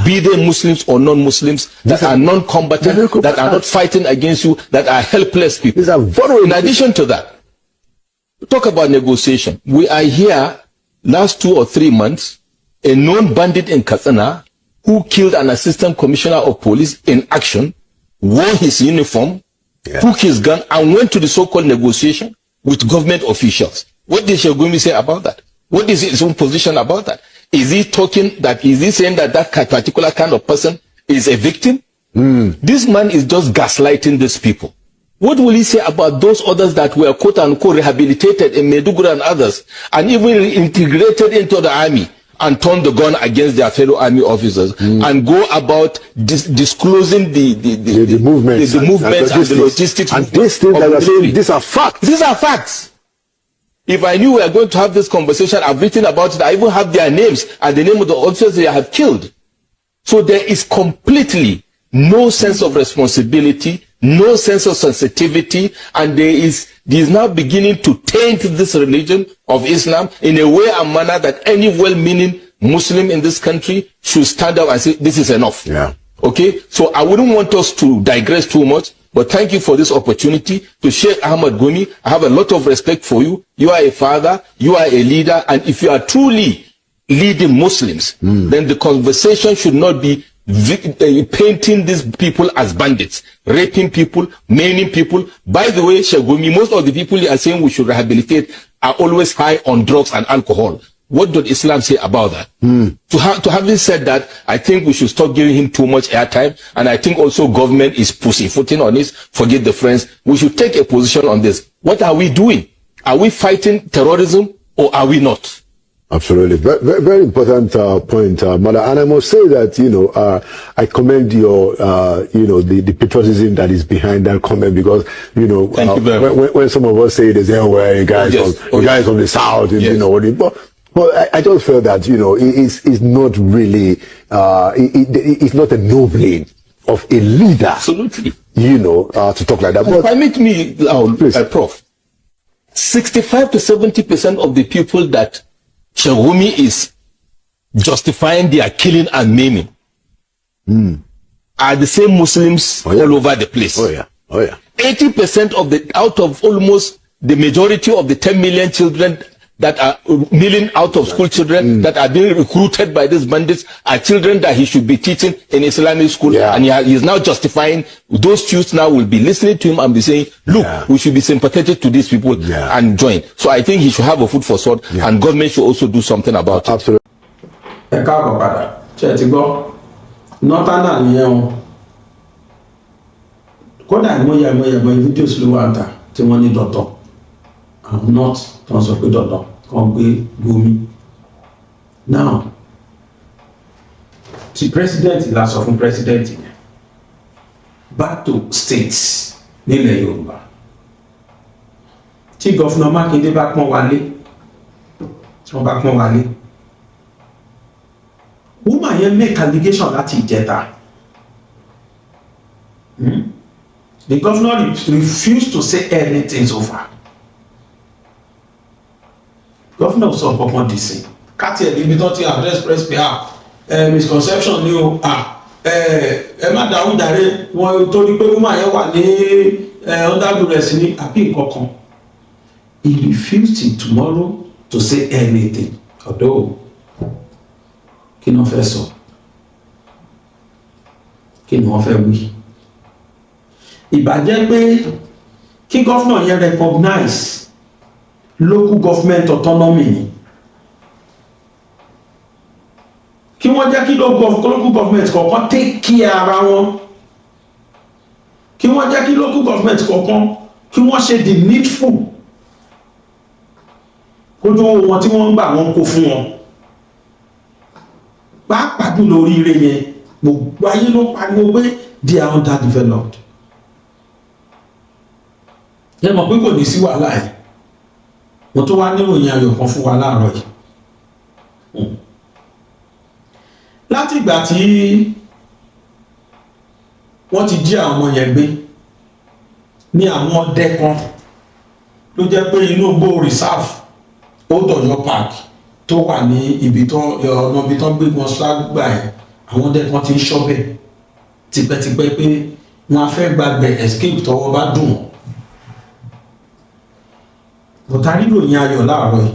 be they Muslims or non-Muslims, that are non-combatant, that are not fighting against you, that are helpless people? In addition to that, talk about negotiation. We are here last 2 or 3 months, a known bandit in Katsina who killed an assistant commissioner of police in action, wore his uniform, took his gun and went to the so-called negotiation. with government officials. What did Sheikh Gumi say about that? What is his own position about that? Is he saying that that particular kind of person is a victim? This man is just gaslighting these people. What will he say about those others that were quote unquote rehabilitated in Maiduguri and others, and even integrated into the army and turned the gun against their fellow army officers and go about disclosing the movements and the logistics? And these things that are saying, these are facts. These are facts. If I knew we were going to have this conversation, I've written about it. I even have their names and the name of the officers they have killed. So there is completely no sense of responsibility, no sense of sensitivity, and there is now beginning to taint this religion of Islam in a way and manner that any well-meaning Muslim in this country should stand up and say, this is enough. Yeah. Okay? So I wouldn't want us to digress too much, but thank you for this opportunity to Sheikh Ahmad Gumi. I have a lot of respect for you. You are a father, you are a leader, and if you are truly leading Muslims, then the conversation should not be painting these people as bandits, raping people, maiming people. By the way, Sheikh Gumi, most of the people you are saying we should rehabilitate are always high on drugs and alcohol. What does Islam say about that? To having said that, I think we should stop giving him too much airtime, and I think also government is pussyfooting on this. Forget the friends. We should take a position on this. What are we doing? Are we fighting terrorism or are we not? Absolutely. Very, very important point, Mother. And I must say that, I commend your, the patriotism that is behind that comment, because, when some of us say they say, oh, well, you guys from the South, but I just feel that, it's not really, it's not ennobling of a leader. Absolutely. To talk like that. But permit me, Prof. 65 to 70% of the people that Sheikh Gumi is justifying their killing and maiming are the same Muslims all over the place. Oh yeah. 80% out of almost the majority of the 10 million children that are out of school children that are being recruited by these bandits are children that he should be teaching in Islamic school, and he is now justifying. Those youths now will be listening to him and be saying, look, we should be sympathetic to these people and join. So I think he should have a foot for thought, and government should also do something about it. Absolutely. ẹ káàbọ̀ padà ṣe ti gbọ́ nọ́tánà nìyẹn o kódà ìmọ̀yàmọ̀ fídíòs ló wà ń ta tí wọ́n ní dọ̀tọ̀ àwọn north tó ń sọ pé dọ̀tọ̀ kan gbé Gumi. Now ti president la sọ fún president yẹn back to states nílẹ̀ Yorùbá tí gọ́fúnà Mákindé bá pọ́n wálé woman yẹn make allegation láti ìjẹta. The governor refused to say anything so far. Governor sọ kankan dì sí káti ẹ̀ níbi tó ti address press pé misconception ni o ẹ má dáhùn jàre wọn torí pé woman yẹn wà ní under duress ní àbí nǹkankan. He refused till tomorrow to say anything. Although kí ni wọ́n fẹ́ sọ, kí ni wọ́n fẹ́ wí. Ìbàjẹ́ pé kí gọ́fúnà yẹn recognize local government autonomy ni, kí wọ́n jẹ́ kí local government kọ̀ọ̀kan take care ara wọn, kí wọ́n jẹ́ kí local government kọ̀ọ̀kan kí wọ́n ṣe the needful, kójú owó wọn tí wọ́n ń gbà wọ́n kó fún wọn. Pàápàá jùlọ oríire yẹn gbogbo ayé ló pariwo pé they are underdeveloped. Yẹn mọ̀ pé kò ní sí wàhálà yìí, mo tó wá níròyìn ayọ̀ kan fún wa láàárọ̀ yìí. Láti ìgbà tí wọ́n ti jí àwọn ọmọ yẹn gbé ní àwọn ọdẹ kan ló jẹ́ pé inú igbó reserve Old Ọ̀yọ́ Park tó wà ní ọ̀nà ibi tó gbé wọn ṣáàgbà ẹ̀, àwọn ọdẹ kan ti ń ṣọ́bẹ̀ tipẹ́tipẹ́ pé wọ́n á fẹ́ gbàgbẹ́ escape tọwọ́ bá dùn wọ́n. Bọ̀tá rí ròyìn ayọ̀ láàárọ̀ yìí,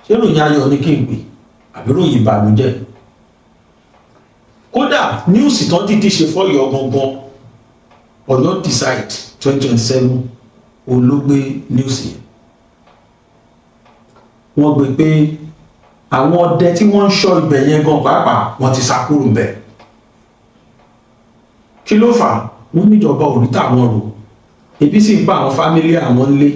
ṣé ròyìn ayọ̀ ní kí n pè àbí ròyìn ìbànújẹ́? Kódà níùsì tán dídí ṣe fọ́yọ̀ gangan, Ọ̀yọ́ Decide 2027 olóògbé níùsì yẹn. wọ́n gbé pé àwọn ọdẹ tí wọ́n ń ṣọ́ ibẹ̀ yẹn gan pàápàá wọ́n ti sá kúrò ńbẹ̀. Kí ló fà á? Wọ́n níjọba ò rí tàwọn rò, ebi sì ń pa àwọn fámílì àwọn ńlé.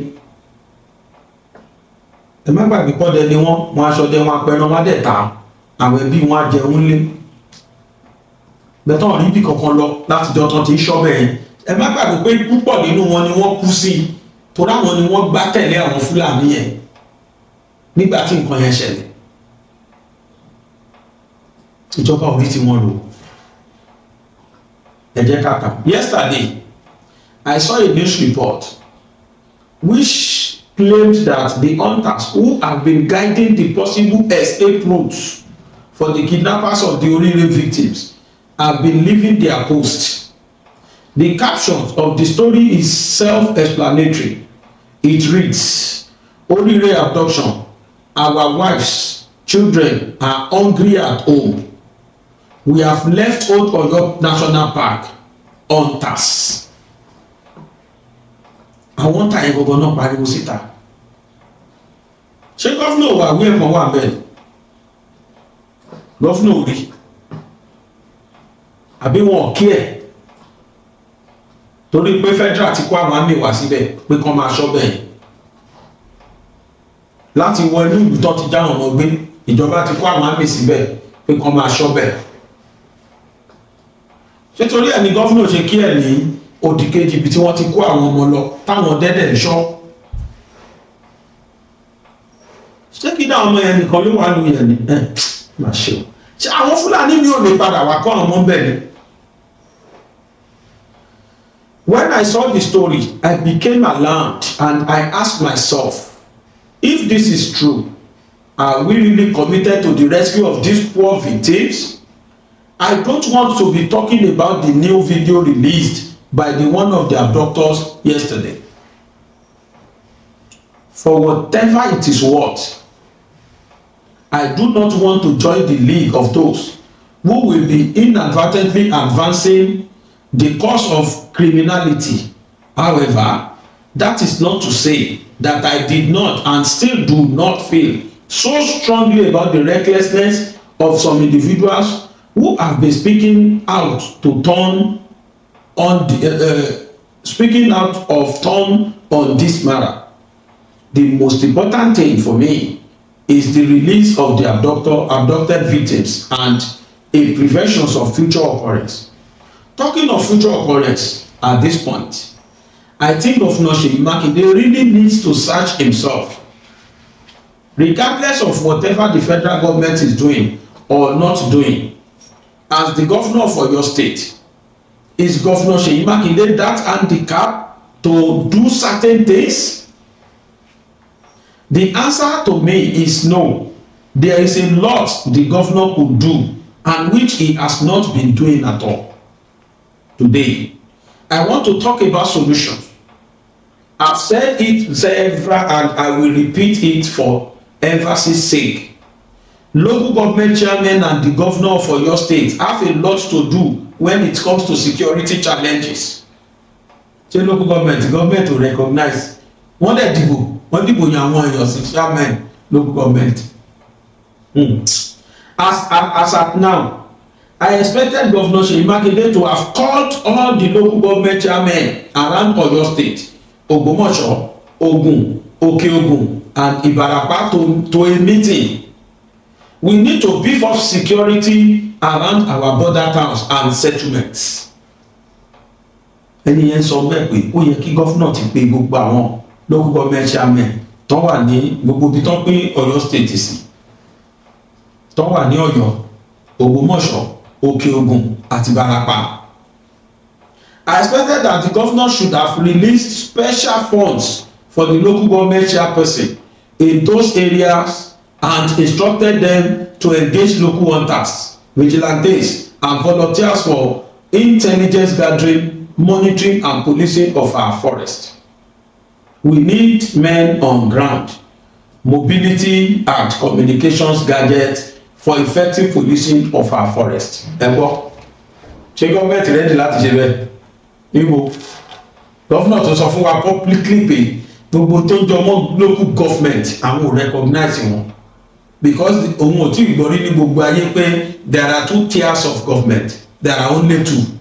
Ẹ má gbàgbé pọ́dẹ ni wọ́n aṣọdẹ wọn apẹran wọn dẹ̀ ta, àwọn ẹbí wọn á jẹun lé. Bẹ̀tán rí bí kankan lọ láti jọ tán ti ń ṣọ́bẹ̀ yẹn. Ẹ má gbàgbé pé púpọ̀ nínú wọn ni wọ́n kú sí, torí àwọn ni wọ́n gbá tẹ̀lé àwọn Fúlàní yẹn nígbà tí nǹkan yẹn ṣẹlẹ̀. Ìjọba ò rí tí wọ́n lò. Ẹ jẹ́ ká kà. Yesterday, I saw a news report which claimed that the hunters who have been guiding the possible escape routes for the kidnappers of the Orire victims have been leaving their posts. The caption of the story is self-explanatory. It reads, Orire abduction. Our wives, children are hungry at home. We have left Old Oyo National Park hunters. Àwọn ta yẹn gbogbo náà pariwo síta. Ṣé gọ́fúnà wà wí ẹ̀kan wà bẹ́ẹ̀? Gọ́fúnà ò rí. Àbí wọn ò kí ẹ̀? Torí pé federal ti kó àwọn àmì wá síbẹ̀ pé kán máa ṣọ́ bẹ́ẹ̀. Láti wọ inú ìlú tó ti já ọ̀nà gbé, ìjọba ti kó àwọn àmì síbẹ̀ pé kán máa ṣọ́ bẹ́ẹ̀. Ṣé torí ẹ̀ ni gọ́fúnà ṣe kí ẹ̀ ní òdì kejì ibi tí wọ́n ti kó àwọn ọmọ lọ táwọn dẹ́dẹ̀ ń ṣọ́? Ṣé kí dáwọn ọmọ yẹn nìkan ló wà nù yẹn ni? Má ṣe o. Ṣé àwọn Fúlàní mi ò lè padà wá kọ́ àwọn ọmọ bẹ́ẹ̀ ni? When I saw the story, I became alarmed and I asked myself, if this is true, are we really committed to the rescue of these poor victims? I don't want to be talking about the new video released by one of the abductors yesterday. For whatever it is worth, I do not want to join the league of those who will be inadvertently advancing the cause of criminality. However, that is not to say that I did not and still do not feel so strongly about the recklessness of some individuals who have been speaking out of turn on this matter. The most important thing for me is the release of the abducted victims and a prevention of future occurrence. Talking of future occurrence at this point, I think Governor Seyi Makinde really needs to search himself. Regardless of whatever the federal government is doing or not doing, as the governor of Oyo State, is Governor Seyi Makinde that handicapped to do certain things? The answer to me is no. There is a lot the governor could do and which he has not been doing at all. Today, I want to talk about solutions. I've said it several and I will repeat it for emphasis sake. Local government chairmen and the governor of Oyo State have a lot to do when it comes to security challenges. Ṣé local government will recognize? Wọ́n dìbò yan àwọn èèyàn sí chairman local government. As at now, I expected Governor Seyi Makinde to have called all the local government chairmen around Oyo State, Ogbomoso, Ogun, Oke-Ogun, and Ibarapa to a meeting. We need to beef up security around our border towns and settlements. Ẹni yẹn sọ bẹ́ẹ̀ pé ó yẹ kí gọ́fúnà ti pe gbogbo àwọn local government chairmen tó wà ní gbogbo ibi tó pín Ọ̀yọ́ state sí, tó wà ní Ọ̀yọ́, Ògbómọ̀ṣọ́, Òkè-Ògùn àti Ìbàràpá. I expected that the governor should have released special funds for the local government chairperson in those areas and instructed them to engage local hunters, vigilantes, and volunteers for intelligence gathering, monitoring, and policing of our forest. We need men on ground, mobility and communications gadgets for effective policing of our forest. Ẹ gbọ́, ṣé gọ́ọ̀mẹ̀ntì rẹ́dí láti ṣe bẹ́ẹ̀? Ibo, gọ́fúnà tó sọ fún wa publicly pé gbogbo tó ń jọmọ́ local government àwọn ò recognize wọn because òun ò tí ì gbọ́ rí ní gbogbo ayé pé there are 2 tiers of government, there are only 2,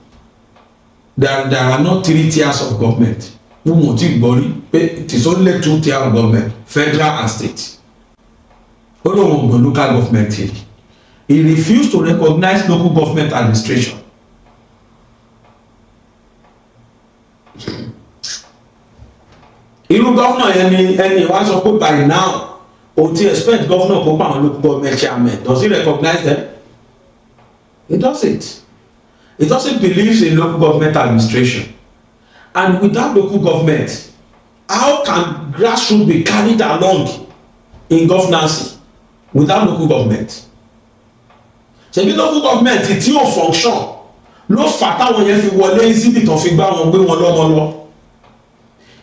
there are not 3 tiers of government. Òun ò tí ì gbọ́ rí pé it is only 2 tiers of government, federal and state. Ó lóun ò local government here. He refused to recognize local government administration. Irú gọ́fúnà yẹn ni ẹni wá sọ pé by now o ti expect gọ́fúnà kó pa àwọn local government chairman. Does he recognize them? He doesn't. He doesn't believe in local government administration. And without local government, how can grassroots be carried along in governance without local government? Ṣebí local government tí yóò function ló fà táwọn yẹn fi wọlé síbi tán fi gbá wọn gbé wọn lọ́mọ lọ.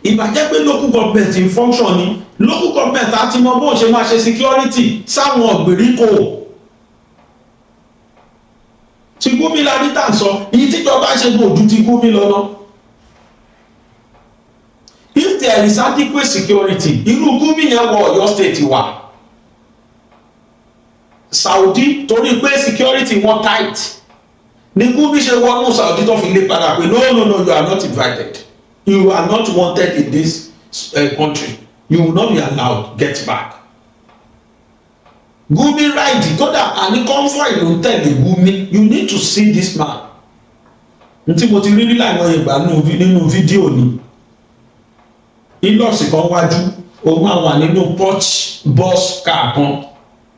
Ìbàjẹ́ pé local government in function ni local government àti mọ bó ṣe máa ṣe security sáwọn ìgbèríko. Ti Gumi la ní tà ń sọ èyí tíjọba ṣe gbòòdù ti Gumi lọ́nà. If there is adequate security irú Gumi yẹn wọ Ọ̀yọ́ state wà. Saudi torí pé security wọn tight ní Gumi ṣe wọnú Saudi tó fi lé padà pé no you are not invited, you are not wanted in this country, you will not be allowed, get back. Gumi ride kódà àní convoy ló ń tẹ̀lé Gumi. You need to see this man. Ntí mo ti rí rí láìmọ̀ ìgbà nínú fídíò ni ilọ̀sì kan wájú òun máa wà nínú porch bus car kan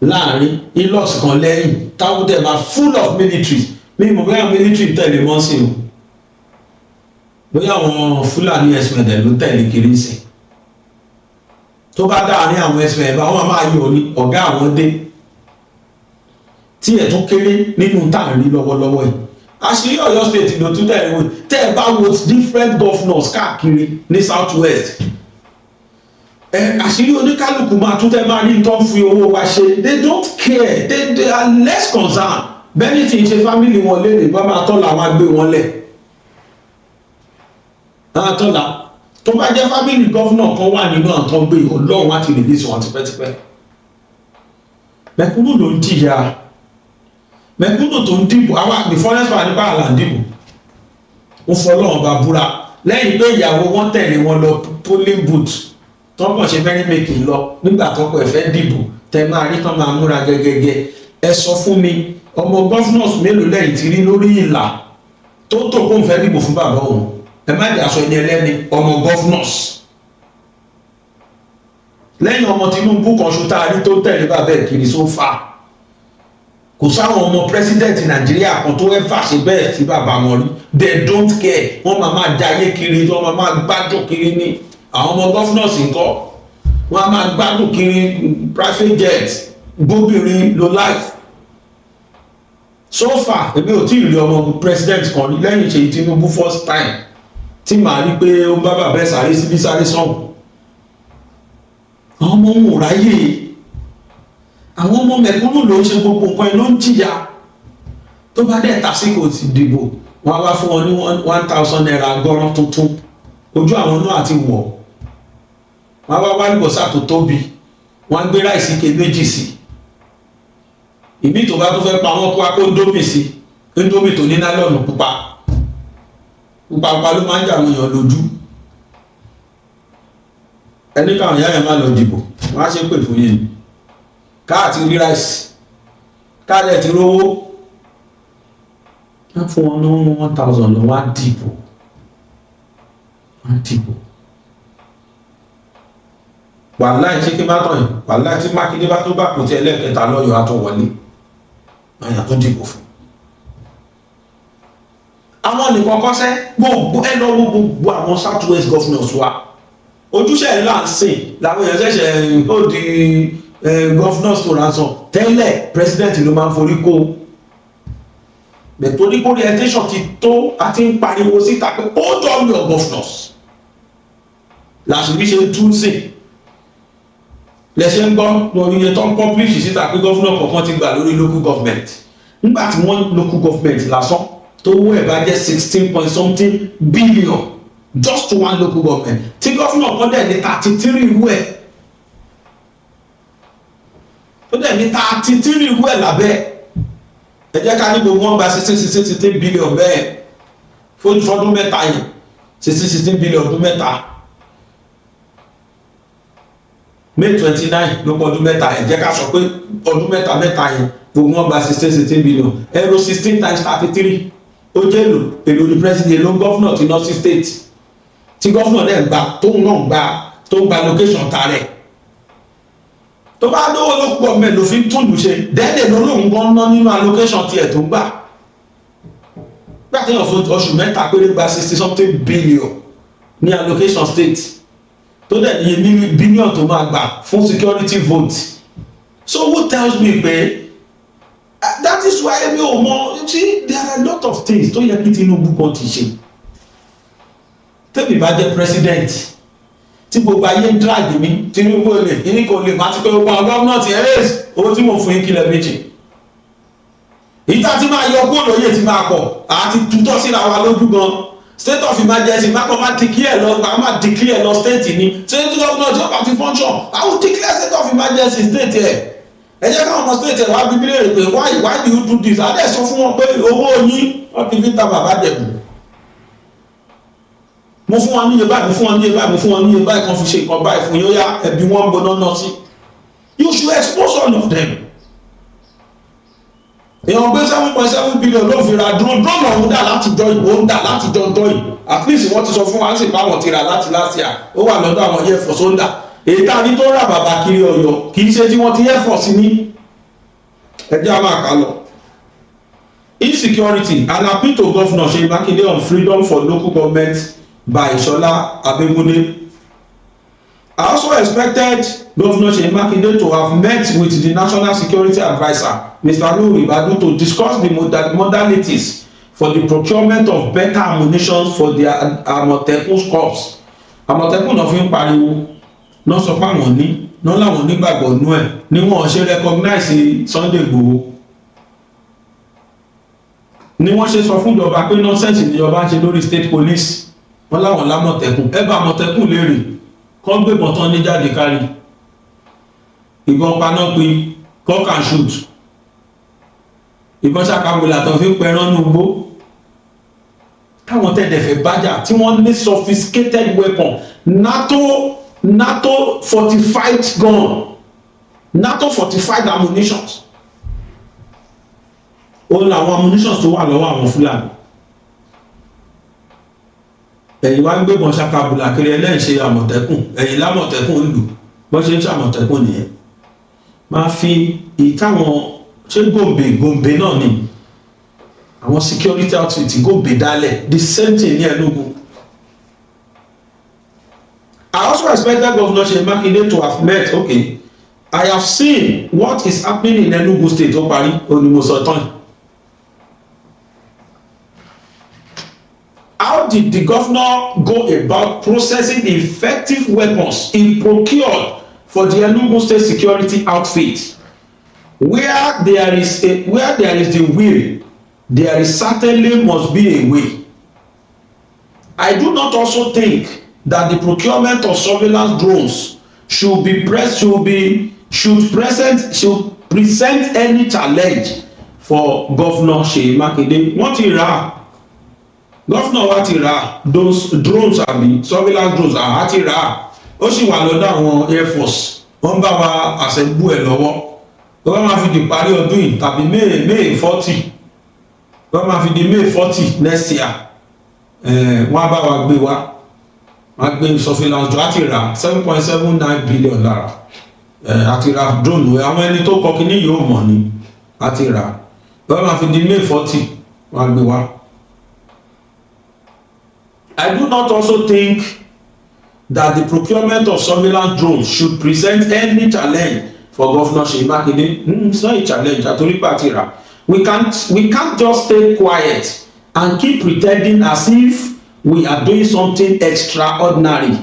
láàrin ilọ̀sì kan lẹ́yìn táwọn dẹ̀ máa full of military. Mi mọ̀ bóyá military tẹ̀lé wọ́n sí o bóyá àwọn Fúlàní ẹ̀sìnmẹ̀dẹ̀ ló tẹ̀lé kiri sí tó bá dáa ní àwọn ẹ̀sìnmẹ̀dẹ̀ àwọn máa yọ ní ọ̀gá àwọn dé tí ẹ̀ tún kéré nínú táàrí lọ́wọ́lọ́wọ́ yìí. Àṣírí Ọ̀yọ́ state ló tún tẹ̀lé wọ́n tẹ́ ẹ bá wo different governors káàkiri ní south west àṣírí oníkálukú máa tún tẹ́ máa rí nǹkan fi owó wa ṣe. They don't care, they are less concerned bẹ́ẹ̀ni tí ń ṣe family wọn léèrè bá máa tọ́lá wọn gbé wọn lẹ̀ tọ́lá tó bá jẹ́ family governor kan wà nínú àtọ́ gbé Ọlọ́run á ti release wọn tipẹ́tipẹ́. Mẹ̀kúnnù ló ń jìyà mẹ̀kúnnù tó ń dìbò àwa the forest fire nípa àlà ń dìbò ó fọlọ́run bá búra lẹ́yìn pé ìyàwó wọn tẹ̀lé wọn lọ polling booth tọ́pọ̀ ṣe fẹ́ẹ́ mẹ́kì lọ nígbà tọ́pọ̀ ẹ̀fẹ́ dìbò tẹ máa rí tán máa múra gẹ́gẹ́gẹ́. Ẹ sọ fún mi ọmọ governors mélòó lẹ́yìn tí rí lórí ìlà tó tó kó ń fẹ́ dìbò fún bàbá òun. Ẹ má dé aṣọ ẹni ẹlẹ́ni ọmọ governors lẹ́yìn ọmọ Tinubu kan ṣo tá a rí tó tẹ̀lé bàbá ẹ̀ kiri sófà kò sáwọn ọmọ president Nàìjíríà kan tó ẹ fà ṣe bẹ́ẹ̀ sí bàbá wọn rí. They don't care, wọ́n máa jayé kiri wọ́n máa gbádùn kiri ní àwọn ọmọ governors ńkọ́ wọ́n máa gbádùn kiri private jet gbóbìnrin lo life. So far èmi ò tí ì rí ọmọ president kan rí lẹ́yìn ṣe Tinubu first time tí màá rí pé ó bá bàbá ẹ̀ sáré síbí sáré sọ̀hún. Àwọn ọmọ wọn ò ráyè àwọn ọmọ mẹ̀kúnnù ló ń ṣe gbogbo nǹkan ló ń jìyà. Tó bá dẹ̀ tásìkò ti dìbò wọ́n á wá fún wọn ní 1,000 naira gọ́rọ́ tuntun ojú àwọn náà àti wọ̀ wọ́n á wá wálùbọ̀sà tó tóbi wọ́n á gbé ráìsì ike méjì sí ìmí tó bá tó fẹ́ pa wọ́n kó wá kó ndómì sí ndómì tó ní nálọ̀nù pupa ló máa ń jà àwọn èèyàn lójú. Ẹni káwọn ìyá yẹn máa lọ dìbò wọ́n á ṣe pè fún yín káàtì rí ráìsì káàdẹ̀ ti rówó wọ́n fún wọn ní 1,000 lọ wá dìbò wàláì ṣé kí n bá tàn yìí wàláì tí Mákindé bá tó bá kò tí ẹlẹ́ẹ̀kẹta lọ́yọ̀ á tó wọlé àyà tó dìbò fún. Àwọn nìkan kọ́sẹ́ gbogbo ẹ lọ́wọ́ gbogbo àwọn south west governors wa ojúṣe ńlá ń sìn làwọn èèyàn ṣẹ̀ṣẹ̀ ó di governors tó ránṣọ tẹ́lẹ̀ president ló máa ń forí kó bẹ̀tọ́ ní orientation ti tó àti ń pariwo síta pé ó jọ mi ọ̀ governors làṣìbí ṣe tún sí lẹ́sẹ̀ ń gbọ́ lórí iye tó ń publish síta pé governor kọ̀ọ̀kan ti gbà lórí local government nígbà tí wọ́n local government lásán tó wó ẹ̀ bá jẹ́ 16 point something billion just to one local government tí gọ́fúnà kan dẹ̀ ní 33 irú ẹ̀ ó dẹ̀ ní 33 irú ẹ̀ lábẹ́ ẹ jẹ́ ká ní gbogbo wọn gba 16 billion bẹ́ẹ̀ fọdún mẹ́ta yẹn 16 billion ọdún mẹ́ta May 29 ló pọ̀ ọdún mẹ́ta ẹ jẹ́ ká sọ pé ọdún mẹ́ta yẹn gbogbo wọn gba 16 billion ẹ̀rọ 16 times 33 ó jẹ́ èlò ní president ló ń gọ́fúnà ti north state tí gọ́fúnà náà gbà tó ń gba location tarẹ̀ tó bá lówó ló pọ̀ mẹ́ ló fi ń túlù ṣe dẹ́ẹ̀dẹ̀ ló lóun gan ná nínú allocation tiẹ̀ tó gbà gbàtẹ́yàn fún oṣù mẹ́ta péré gba 60 billion ní allocation state tó dẹ̀ ní billion tó máa gbà fún security vote so who tells me pé that is why ẹbí ò mọ there are a lot of things tó yẹ kí Tinubu kan ti ṣe tẹ́bí bá jẹ́ president tí gbogbo ayé ń drag mi Tinubu lè ní kò lè máa ti pé gbogbo àwọn gómìnà ti ẹ̀rẹ́sì owó tí mo fún yín kílẹ̀ méjì ìta tí máa yọ kó lóye tí máa pọ̀ àti tutọ́ síra wa lójú gan state of emergency má kàn má declare lọ gbà má declare lọ state ni state governor tí ó bá ti function I will declare state of emergency state ẹ̀ ẹ jẹ́ káwọn ọmọ state ẹ̀ wá bí bílẹ̀ pé why do you do this adé sọ fún wọn pé owó yín wọ́n ti fi ta bàbá jẹ̀bù mo fún wọn níye báyìí mo fún wọn níye báyìí mo fún wọn níye báyìí kan fi ṣe nǹkan báyìí fún yóò yá ẹbí wọn gbóná náà sí you should expose all of them èèyàn gbé 7.7 billion ló fi ra drone ọ̀hún dà láti jọ ìbò ń dà láti jọ ọjọ́ yìí at least wọ́n ti sọ fún wa sì bá wọn ti rà láti last year ó wà lọ́dọ̀ àwọn air force ó ń dà èyí tá a ní tó rà bàbá kiri Ọ̀yọ́ kì í ṣe tí wọ́n ti air force ní ẹjẹ́ a máa kà lọ. Insecurity and appeal to Governor Seyi Makinde on freedom for local government by Shola Abegunde. I also expected Governor Seyi Makinde to have met with the National Security Adviser, Mr. Nuhu Ribadu, to discuss the modalities for the procurement of better ammunition for their Àmọ̀tẹ́kùn corps. Àmọ̀tẹ́kùn náà fi ń pariwo náà sọ pé àwọn ní náà làwọn nígbàgbọ́ nú ẹ̀ ni wọ́n ṣe recognize Sunday Igboho ni wọ́n ṣe sọ fún ìjọba pé nonsense níjọba ṣe lórí state police wọ́n láwọn lámọ̀tẹ́kùn ẹ bá Àmọ̀tẹ́kùn léèrè kọ́ gbébọn tán ní jáde kárí ìbọn paná pin cock and shoot ìbọn ṣàkàwìlà tó fi ń pẹran ní ugbó táwọn tẹ̀lé fẹ́ bájà tí wọ́n ní sophisticated weapon NATO fortified gun NATO fortified ammunitions ó làwọn ammunitions tó wà lọ́wọ́ àwọn Fúlàní ẹ̀yin wá ń gbébọn ṣàkàbùlà kiri ẹlẹ́ǹṣe Àmọ̀tẹ́kùn ẹ̀yin lámọ̀tẹ́kùn ń lù bọ́n ṣe ń ṣàmọ̀tẹ́kùn nìyẹn máa fi ìtàwọn ṣé gòǹbè náà ni àwọn security outfit gòǹbè dálẹ̀ the same thing ní Enugu. I also expected Governor Seyi Makinde to have met I have seen what is happening in Enugu state ó parí onímọ̀sọ̀tàn. How did the governor go about processing the effective weapons he procured for the Enugu State security outfit? Where there is the will, there is certainly must be a way. I do not also think that the procurement of surveillance drones should present any challenge for Governor Seyi Makinde. Wọ́n ti rà gọ́fúnà wa ti ra those drones àbí surveillance drones àti ra ó sì wà lọ́dọ̀ àwọn air force wọ́n bá wa àṣẹ̀gbú ẹ̀ lọ́wọ́ wọ́n máa fi di parí ọdún yìí tàbí May 40 wọ́n máa fi di May 40 next year wọ́n á bá wa gbé wa wọ́n á gbé surveillance drone àti ra 7.79 billion lára àti ra drone àwọn ẹni tó kọ kíní yóò mọ̀ ni àti ra wọ́n máa fi di May 40 wọ́n á gbé wa. I do not also think that the procurement of surveillance drones should present any challenge for Governor Seyi Makinde. It's not a challenge. We can't just stay quiet and keep pretending as if we are doing something extraordinary.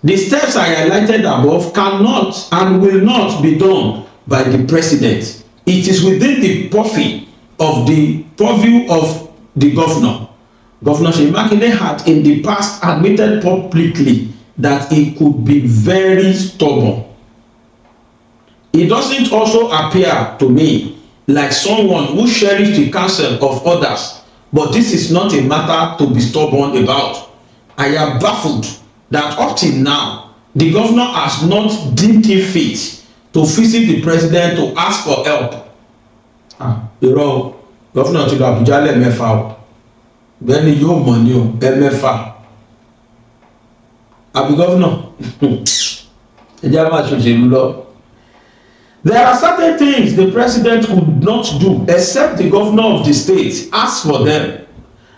The steps I highlighted above cannot and will not be done by the president. It is within the purview of the governor. Governor Seyi Makinde had in the past admitted publicly that he could be very stubborn. It doesn't also appear to me like someone who cherishes the counsel of others, but this is not a matter to be stubborn about. I am baffled that up till now, the governor has not deemed it fit to visit the president to ask for help. Irọ́ governor ti lọ Abuja lẹ́ẹ̀mẹ́fà o, bẹ́ẹ̀ ni yóò mọ̀ ní o, ẹ̀mẹ́fà. Àbí governor, ẹ jẹ́ máa ṣòṣèlú lọ. There are certain things the president could not do except the governor of the state ask for them.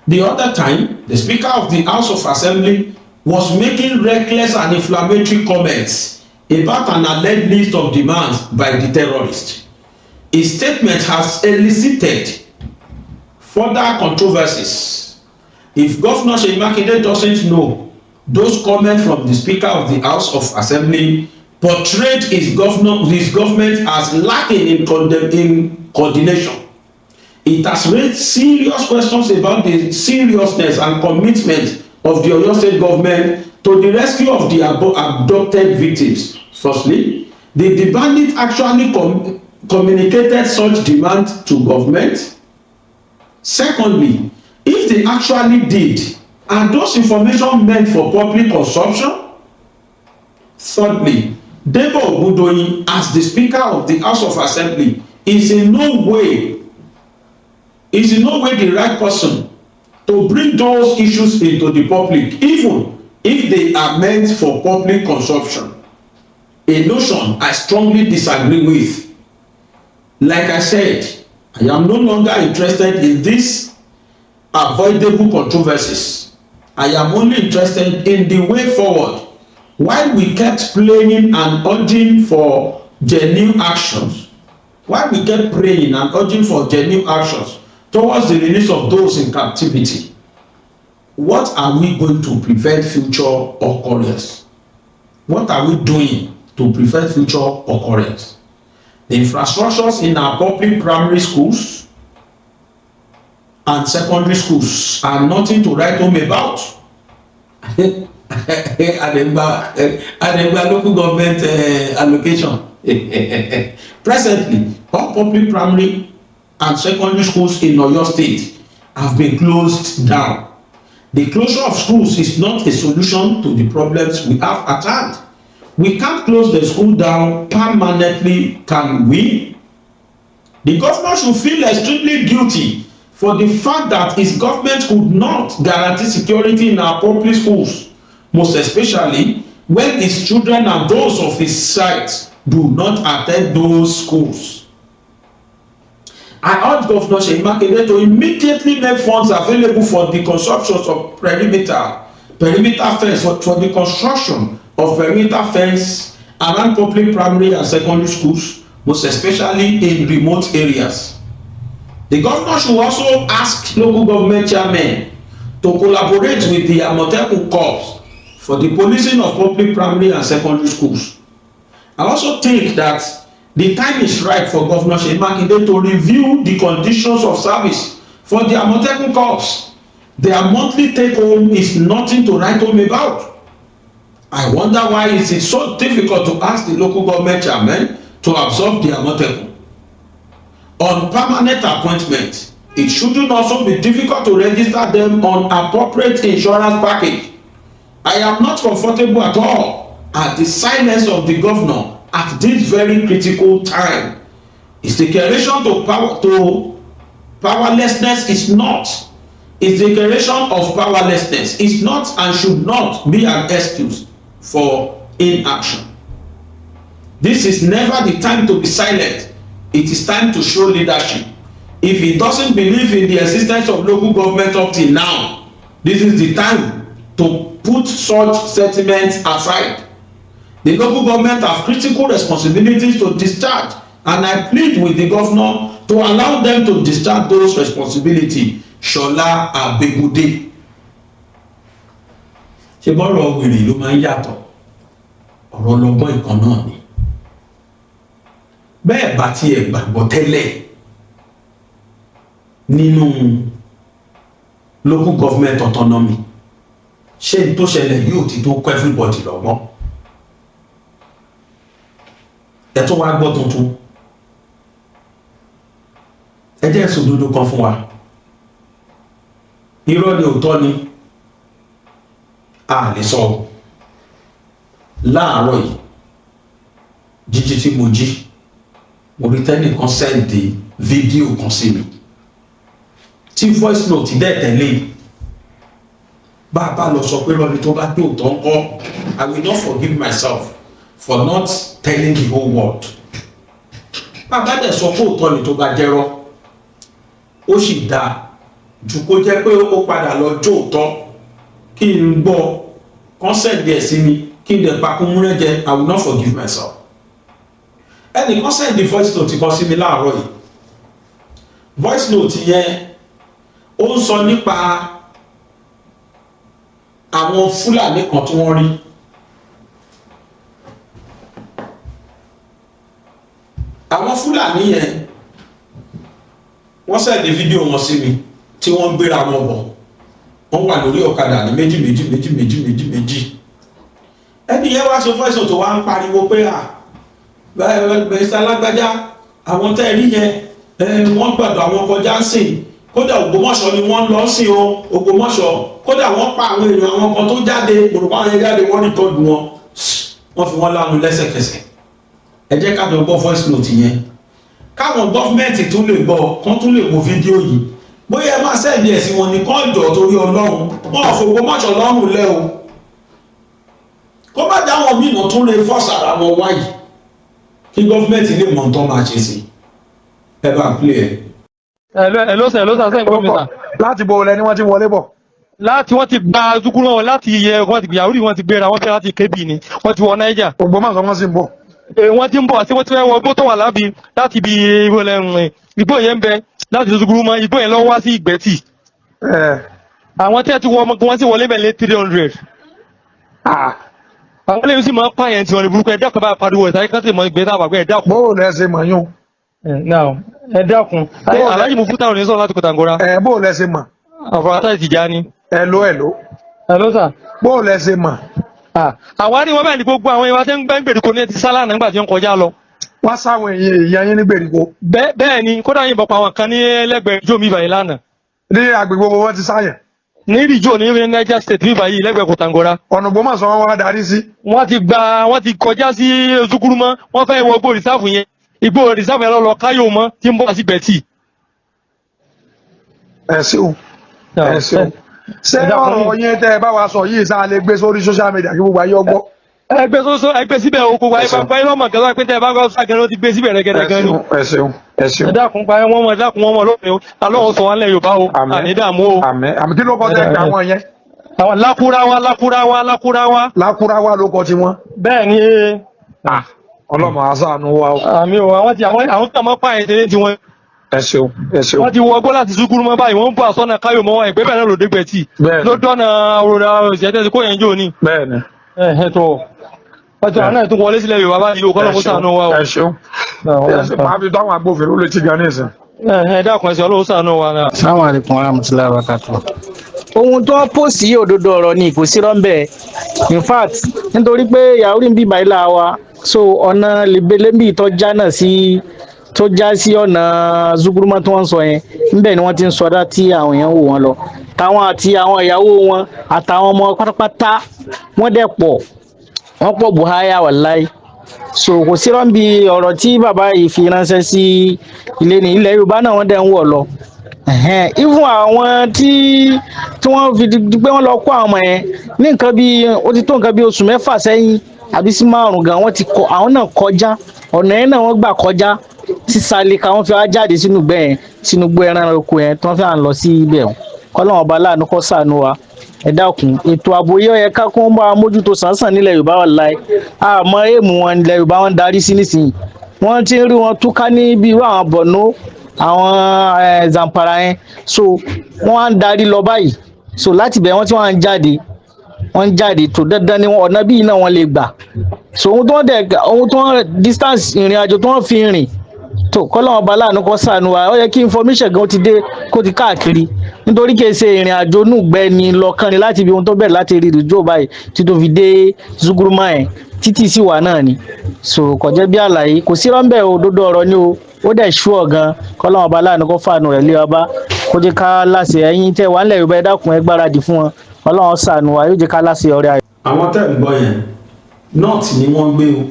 The other time, the Speaker of the House of Assembly was making reckless and inflammatory comments about an alleged list of demands by the terrorists. His statement has elicited further controversies. If Governor Seyi Makinde doesn't know, those comments from the Speaker of the House of Assembly portrayed his government as lacking in coordination. It has raised serious questions about the seriousness and commitment of the Oyo State government to the rescue of the abducted victims. Firstly, the bandits actually communicated such demand to government. Secondly, if they actually did, are those information meant for public consumption? Thirdly, Debo Ogundoyin, as the Speaker of the House of Assembly, is in no way the right person to bring those issues into the public, even if they are meant for public consumption. A notion I strongly disagree with. Like I said, I am no longer interested in these avoidable controversies. I am only interested in the way forward. While we kept playing and urging for genuine actions, towards the release of those in captivity, what are we going to prevent future occurrence? What are we doing to prevent future occurrence? The infrastructures in our public primary schools and secondary schools are nothing to write home about. Adegba local government allocation. Presently, all public primary and secondary schools in Oyo State have been closed down. The closure of schools is not a solution to the problems we have at hand. We can't close the school down permanently, can we? The governor should feel extremely guilty for the fact that his government could not guarantee security in our public schools, most especially when his children and those of his sites do not attend those schools. I urge Governor Seyi Makinde to immediately make funds available for the construction of perimeter fence, for the construction of perimeter fence around public primary and secondary schools, most especially in remote areas. The governor should also ask local government chairmen to collaborate with the Amotekun Corps for the policing of public primary and secondary schools. I also think that the time is right for Governor Seyi Makinde to review the conditions of service for the Amotekun Corps. Their monthly take-home is nothing to write home about. I wonder why it is so difficult to ask the local government chairman to absorb the Amotekun. On permanent appointment, it shouldn't also be difficult to register them on appropriate insurance package. I am not comfortable at all at the silence of the governor at this very critical time. His declaration to powerlessness is not. His declaration of powerlessness is not and should not be an excuse for inaction. This is never the time to be silent. It is time to show leadership. If he doesn't believe in the existence of local government up till now, this is the time to put such sentiments aside. The local government have critical responsibilities to discharge, and I plead with the governor to allow them to discharge those responsibilities. Shola Abegude. Ṣé bọ́rọ̀ wèrè ló máa ń yàtọ̀? Ọ̀rọ̀ ọlọ́gbọ́n ìkan náà ni. Bẹ́ẹ̀ bá tiẹ̀ gbàgbọ́ tẹ́lẹ̀ nínú local government autonomy ṣé n tó ṣẹlẹ̀ yóò ti tó kọ́ everybody lọ́gbọ́n ẹ tún wá gbọ́ tuntun ẹ jẹ́ ìsòdodo kan fún wa irọ́ ni òótọ́ ni a lè sọ láàárọ̀ yìí jíjí tí mo jí mo rí tẹ́nìkan sẹ́ǹdì fídíò kan sí mi tí voice note dẹ̀ tẹ̀lé bá a bá lọ sọ pé lọ́ni tó bá dé òótọ́ ńkọ́ I will not forgive myself for not telling the whole world bá a bá dẹ̀ sọ pé òótọ́ ni tó bá jẹ́rọ́ ó sì dáa jù kó jẹ́ pé ó padà lọ jó òótọ́ kí n gbọ́ kọ́nsẹ̀ǹdì ẹ̀ sí mi kí n dẹ̀ pakún múrẹ́jẹ I will not forgive myself ẹnì kọ́nsẹ̀ǹdì voice note kan sí mi láàárọ̀ yìí voice note yẹn ó ń sọ nípa àwọn Fúlàní kan tí wọ́n rí àwọn Fúlàní yẹn wọ́n sẹ̀dí fídíò wọn sí mi tí wọ́n gbéra wọn bọ̀ wọ́n wà lórí ọ̀kadà ní méjì ẹni yẹn wá sọ fẹ́sọ̀ tó wá ń pariwo pé bẹ̀rẹ̀ alágbájá àwọn tẹ́ rí yẹn wọ́n gbàdọ̀ àwọn kọjá ń sìn kódà Ògbómọ̀ṣọ́ ni wọ́n lọ sí o Ògbómọ̀ṣọ́ kódà wọ́n pa àwọn èèyàn àwọn kan tó jáde gbòròpá àwọn jáde wọ́n rí tọ́jú wọ́n fi wọ́n lánu lẹ́sẹ̀kẹsẹ̀ ẹ jẹ́ ká jọ gbọ́ voice note yẹn káwọn gọ́fìmẹ̀ntì tún lè gbọ́ kán tún lè wo fídíò yìí bóyá ẹ máa sẹ́ẹ̀dì ẹ̀ sí wọn ní kán jọ torí Ọlọ́run wọn ò f'Ògbómọ̀ṣọ́ lọ́rùn lẹ́ o kó má dáwọn mìíràn tún lè fọ́ọ̀sì ara wọn wáyìí kí gọ́fìmẹ̀ntì lè mọ̀ tán máa ṣe sí ẹ bá ń pè ẹ. Hello sir sẹ́yìn gbọ́ mi sà. láti bo olẹ ni wọ́n ti wọlé bọ̀. láti wọ́n ti gba dúkú náà láti yẹ wọ́n ti gbìyàwó rí wọ́n ti gbéra wọ́n fẹ́ láti kébì ni wọ́n ti wọ Niger. Ògbómọ̀ṣọ́ wọ́n sì ń bọ̀. Wọ́n ti ń bọ̀ àti wọ́n ti fẹ́ wọ gbótó wà láti ibi igbó yẹn ń bẹ láti dúkúrú mọ́ igbó yẹn lọ wá sí Ìgbẹ́tì. àwọn tí wọ́n ti wọ ọmọ wọ́n sì wọlé mẹ́lẹ́ 300. àwọn eléyìí sì máa ń pààyàn tí wọ́n ní burúkú ẹ̀dá kan bá pariwo ìtàgé kan sì mọ ìgbẹ́ táwọn àgbẹ̀ ẹ̀dá kan. bó o lẹ́sẹ̀ mọ̀ yún. ẹ dákun Alhaji Mufutau ní sọ̀rọ̀ láti Kòtàngórá. bó o lẹ́sẹ̀ mọ̀. àfọwọ́tà Tìjání. Hello sà. bó o lẹ́sẹ̀ mọ̀. àwárí wọn bẹ́ẹ̀ ni gbogbo àwọn ìwà tẹ́ ń gbẹ́ gbèríko ní ti sálà nígbà tí wọ́n kọjá lọ. wọ́n sáwọn èèyàn yín ní gbèríko. bẹ́ẹ̀ ni kódà yìnbọn pa àwọn kan ní lẹ́gbẹ̀ẹ́ ìjọ mi báyìí lánàá. ní agbègbè owó wọn ti sáyẹn. ní ìrìjọ ní Niger State mi báyìí lẹ́gbẹ̀ẹ́ Kòtàngórá. ọ̀nà Ògbómọ̀ṣọ́ wọn wá darí sí. wọ́n ti kọjá sí Zukuruma wọ́n fẹ́ wọ igbó rìsáàfù yẹn igbó rìsáàfù yẹn lọ káyọ̀ mọ́ tí ń bọ̀ sí Ìgbẹ́tì. ẹ ṣeun ṣé ọ̀rọ̀ yẹn tẹ́ ẹ bá wa sọ yìí sáà lè gbé sórí social media kí gbogbo ayé ọgbọ́. ẹgbẹ́ síbẹ̀ o kò wáyé pápá iná mọ̀ kẹ́lá pé tẹ́ ẹ bá gbọ́ sàgẹ́rẹ́ ó ti gbé síbẹ̀ rẹ́gẹ́dẹ́ gan ni. ẹ ṣeun. ẹ dákun pa wọn mọ ẹ dákun wọn mọ lópin o alọ́wọ́ sọ wọn lẹ Yorùbá o àní dààmú o. àmín kí ló kọ́ tẹ́ gbà wọ́n yẹn. àwọn Lakurawa. Lakurawa ló kọ́ tiwọn. bẹ́ẹ̀ ni ọlọ́mọ aṣáánú wa o. àmì o àwọn kan mọ́ pààyàn tẹ́lẹ̀ tiwọn. ẹ ṣeun. wọ́n ti wọ ọgbọ́n láti Zukuruma báyìí wọ́n ń bọ̀ àsọ́nà káyọ̀ mọ́ ẹgbẹ́ bẹ́ẹ̀ náà ló dé Ìgbẹ́tì ló dọ́nà òrùra òṣìṣẹ́ kó yẹn jò ní. bẹ́ẹ̀ni. tó ọjọ́ àná ètò wọlé sílẹ̀ Yorùbá báyìí o kọ́lọ́ kó ṣàánú wa o. ẹ ṣeun. máa fi táwọn agbófinró lè ti gan ní ìsìn. ẹ dákun ẹsẹ̀ Ọlọ́run ṣàánú wa. Assalamu alaikum warahmatullahi wabarakatuh. ohun tó pòsì yìí òdodo ọ̀rọ̀ ni kò sí rọ́ńbẹ́ in fact nítorí pé yahoo ń bí bàílà wa so ọ̀nà lẹ́bí tó já sí ọ̀nà Zukuruma tí wọ́n ń sọ yẹn níbẹ̀ ni wọ́n ti ń sọdá tí àwọn èèyàn wò wọ́n lọ táwọn àti àwọn ìyàwó wọn àtàwọn ọmọ pátápátá wọ́n dẹ̀ pọ̀ wọ́n pọ̀ buhaya wàláì so kò sí rọ́ńbì ọ̀rọ̀ tí bàbá yìí fi ránṣẹ́ sí ilẹ̀ Yorùbá náà wọ́n dẹ̀ ń wọ̀ lọ even àwọn tí wọ́n fi pé wọ́n lọ kó àwọn ọmọ yẹn ní nǹkan bí ó ti tó nǹkan bí oṣù 6 sẹ́yìn àbí sí 5 gan wọ́n ti kọ àwọn náà kọjá ọ̀nà yẹn náà wọ́n gbà kọjá sísàlẹ̀ káwọn fi wá jáde sínú gbẹ́ yẹn sínú gbọ́ ẹran oko yẹn tí wọ́n fi hàn lọ sí ibẹ̀ kọ́lọ́wọ́n ọba láàánú kó ṣàánú wa ẹ dákun ètò ààbò yẹ ẹ ká kó ń bá mójútó sànsàn nílẹ̀ Yorùbá wà láì àmọ́ èèmù wọn nílẹ̀ Yorùbá wọn darí sí nísìnyí wọ́n ti ń rí wọn túká ní bí irú àwọn Borno àwọn Zamfara yẹn so wọ́n á ń darí lọ báyìí so láti bẹ̀ wọ́n tí wọ́n ń jáde tó dandan ni ọ̀nà bíi náà wọ́n lè gbà so ohun tó ń distance ìrìn àjò tó ń fi rìn tó kọ́lọ́wọ́n ọba láàánú kó ṣàánú wa ó yẹ kí information gan ti dé kó ti káàkiri nítorí kì í ṣe ìrìn àjò nùgbẹ́ ni lọ́kàn ni láti ibi ohun tó bẹ̀rẹ̀ láti rí ìrìjò báyìí tí tó fi dé Zuguruma ẹ̀ títí sí wa náà ni so kò jẹ́ bí àlàyé kò sí rọ́ńbẹ́ òdodo ọ̀rọ̀ ni o ó dẹ̀ ṣú ọ̀gan kọ́lọ́wọ́n ọba láàánú kó fàánù rẹ̀ lé ọba kó jẹ́ ká láṣẹ ẹ̀yin tẹ́ wà nílẹ̀ Yorùbá ẹ dákun ẹ gbáradì fún wọn Ọlọ́run ṣàánú wa yóò jẹ́ ká láṣẹ ọ̀rẹ́ ayọ̀. àwọn tẹ́ ń gbọ́ yẹn north ni wọ́n gbé o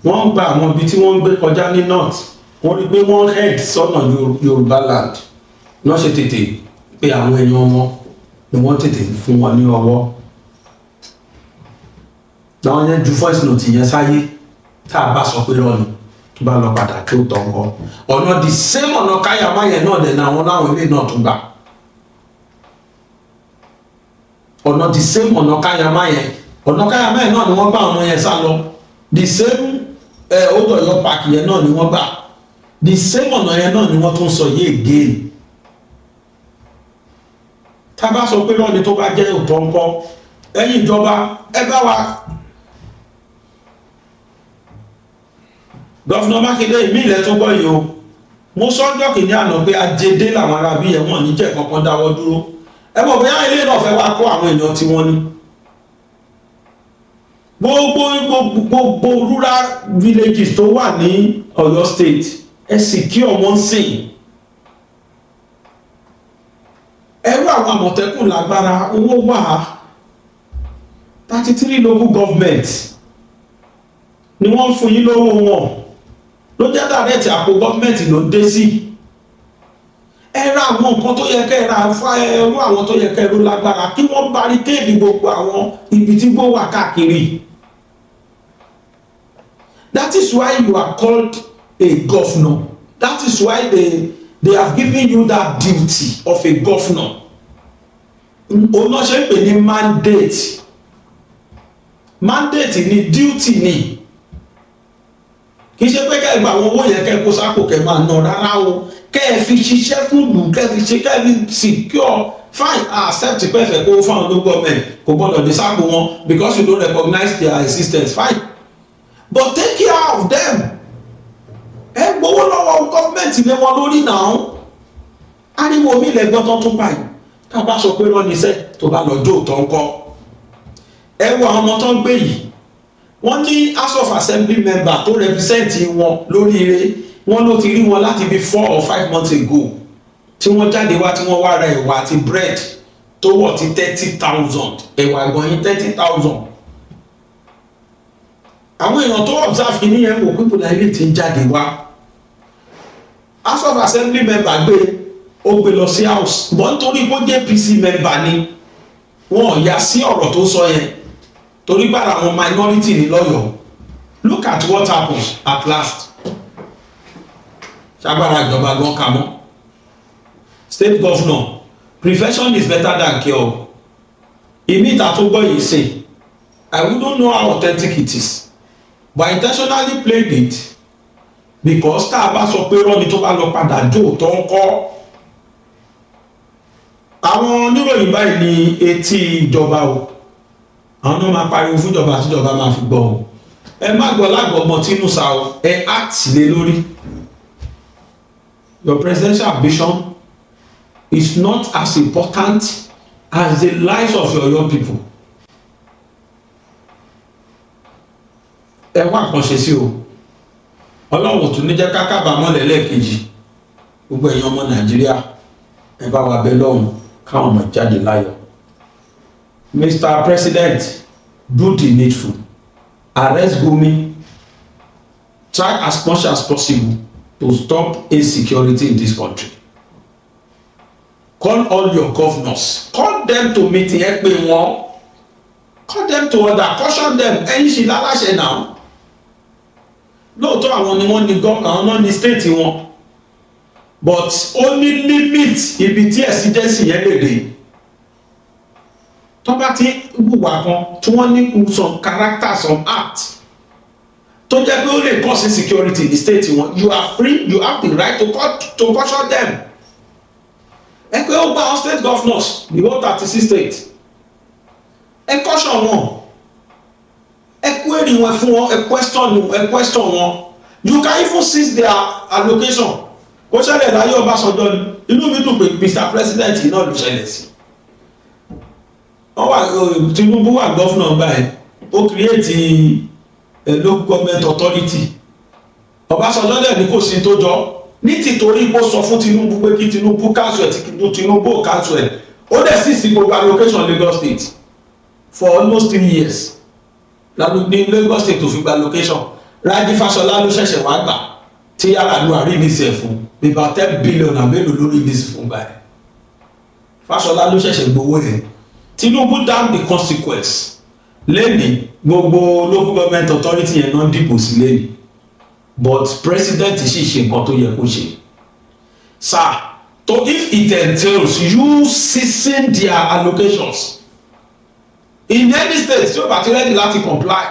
wọ́n gba àwọn ibi tí wọ́n ń gbé kọjá ní north wọ́n rí pé wọ́n head sọ́nà Yorùbá land náà ṣe tètè pé àwọn èèyàn wọn ni wọ́n tètè fún wọn ní ọwọ́ láwọn yẹn ju voice note yẹn sáyé tá a bá sọ pé rọ́ọ̀nù tó bá lọ padà kí ó tọ̀ ọ́ ọ̀nà the same ọ̀nà káyàmá yẹn náà dẹ̀ ní àwọn láwọn ilé náà tún gbà ọ̀nà the same ọ̀nà káyàmá yẹn náà ni wọ́n bá àwọn yẹn sá lọ the same odò Ọ̀yọ́ park yẹn náà ni wọ́n gbà the same ọ̀nà yẹn náà ni wọ́n tún sọ yé again tá a bá sọ pé lọ́ọ̀ni tó bá jẹ́ òtọ́ ńkọ́ ẹ̀yin ìjọba ẹ bá wa gọ́fìnà Mákindé ìmí ilẹ̀ tó gbọ́ yìí o mo sọ́jọ́ kìíní àná pé ajédé làwọn ará bí ẹ̀wọ̀n níjẹ̀ kankan dáwọ́ dúró ẹ mọ̀ bóyá ilé náà fẹ́ wá kó àwọn èèyàn tí wọ́n ní gbogbo rural villages tó wà ní Ọ̀yọ́ state ẹ secure wọn sìn ẹrú àwọn Àmọ̀tẹ́kùn lágbára owó wà 33 local government ni wọ́n fún yín lówó wọn ló jẹ́ dàrẹ́tì àpò gọ́ọ̀mẹ̀ntì ló dé sí ẹ ra àwọn nǹkan tó yẹ kẹ́ ẹ ra fún ẹrú àwọn tó yẹ kẹ́ ẹ ló lágbára kí wọ́n barricade gbogbo àwọn ibi tí gbó wà káàkiri. That is why you are called a governor. That is why they have given you that duty of a governor. Ọ̀nà ṣe ń pè ní mandate. Mandate ni duty ni. Kì í ṣe pé kẹ́ ẹ gba àwọn owó yẹn kẹ́ ẹ kó sápò kẹ́ ẹ máa ná rárá o. Kẹ́ ẹ fi ṣiṣẹ́ fún ìlú kẹ́ ẹ fi ṣe kẹ́ ẹ fi secure fine accept pẹ́fẹ́ kó fáwọn local government kò gbọ́dọ̀ dé sápò wọn because you don't recognize their existence fine. But take care of them. Ẹ gbowó lọ́wọ́ gọ́ọ̀mẹ̀ntì lé wọn lórí náà. Ariwo mi lẹ́gbọ́n tán tún báyìí. Tá a bá sọ pé rán níṣẹ́ tó bá lọ jó tó ń kọ́. Ẹ wo àwọn ọmọ tó ń gbé yìí. Wọ́n ní House of Assembly member tó represent wọn lóríire. Wọ́n ló ti rí wọn láti bí 4 or 5 months ago. Tí wọ́n jáde wá tí wọ́n wá ra ẹ̀wà àti bread tó wọ̀ tí 30,000. Ẹ̀wà ìgbọ̀nyín 30,000. Àwọn èèyàn tó observe kìíní yẹn wò pípò náà ilé tí ń jáde wá House of Assembly member ó gbé lọ sí house bọ́n nítorí bó jẹ́ PC member ni wọn ò yá sí ọ̀rọ̀ tó sọ yẹn torí gbára àwọn minority ní lọ́yọ̀ọ́ look at what happens at last ṣàgbára ìjọba gan kà mọ́ state governor prevention is better than cure ìmí ìta tó gbọ́ yìí sè I wouldn't know how authentic it is. But I intentionally played it because tá a bá sọ pé rọ́ọ̀nì tó bá lọ padà jó tó ń kọ́ àwọn oníròyìn báyìí ní etí ìjọba o àwọn náà máa pariwo fún ìjọba àti ìjọba máa fi gbọ́ o ẹ má gbọ́ lágbọ́ ọmọ tínú sa o ẹ act lé lórí. Your presidential ambition is not as important as the lives of your young people. Ẹ wá nǹkan ṣe sí o Ọlọ́run tún ní jẹ́ ká kábàámọ̀ lẹ́lẹ́kejì gbogbo èèyàn ọmọ Nàìjíríà ẹ bá wa bẹ̀ lọ́hùn káwọn ọmọ jáde láyọ̀. Mr. President, do the needful. Arrest Gumi. Try as much as possible to stop insecurity in this country. Call all your governors. Call them to meeting ẹ pè wọ́n. Call them to order. Caution them. Ẹ̀yin ṣì láláṣẹ náà. Lóòótọ́ àwọn ni wọ́n ní gómìnà àwọn náà ní state wọn but ó ní limit ibi tí exigency yẹn lè dé tó bá ti wùwà kan tí wọ́n ní some character some act tó jẹ́ pé ó lè cause insecurity in the state wọn you are free you have the right to caution them. Ẹ pé ó gba àwọn state governors the whole 36 states ẹ caution wọn ẹ query wọn fún wọn ẹ question wọn you can even seize their allocation. Ó ṣẹlẹ̀ láyé Ọbásanjọ́ ni, inú mi dùn pé Mr. President yìí náà ló ṣẹlẹ̀ sí. Tinubu wà gọ́fúnà báyìí, ó create a local government authority. Ọbásanjọ́ dẹ̀ ní kò sí tó jọ ní tìtorí kó sọ fún Tinubu pé kí Tinubu cancel ẹ̀ tí Tinubu cancel ẹ̀, ó dẹ̀ sì sí gbogbo allocation Lagos State for almost 3 years. Ní Lagos State tó fi gba allocation, Rájí Fáṣọlá ló ṣẹ̀ṣẹ̀ wá gbà tí Yar'Adua release ẹ̀ fún about 10 billion àbẹ́lò ló release fún báyìí. Fáṣọlá ló ṣẹ̀ṣẹ̀ gbowó yẹn. Tinubu down the consequence lẹ́ni gbogbo local government authority yẹn náà dìbò sí lẹ́ni, but president sì ṣe nǹkan tó yẹ kó ṣe. Sir, so if it entails you ceasing their allocations in any state tí o bá ti ready láti comply,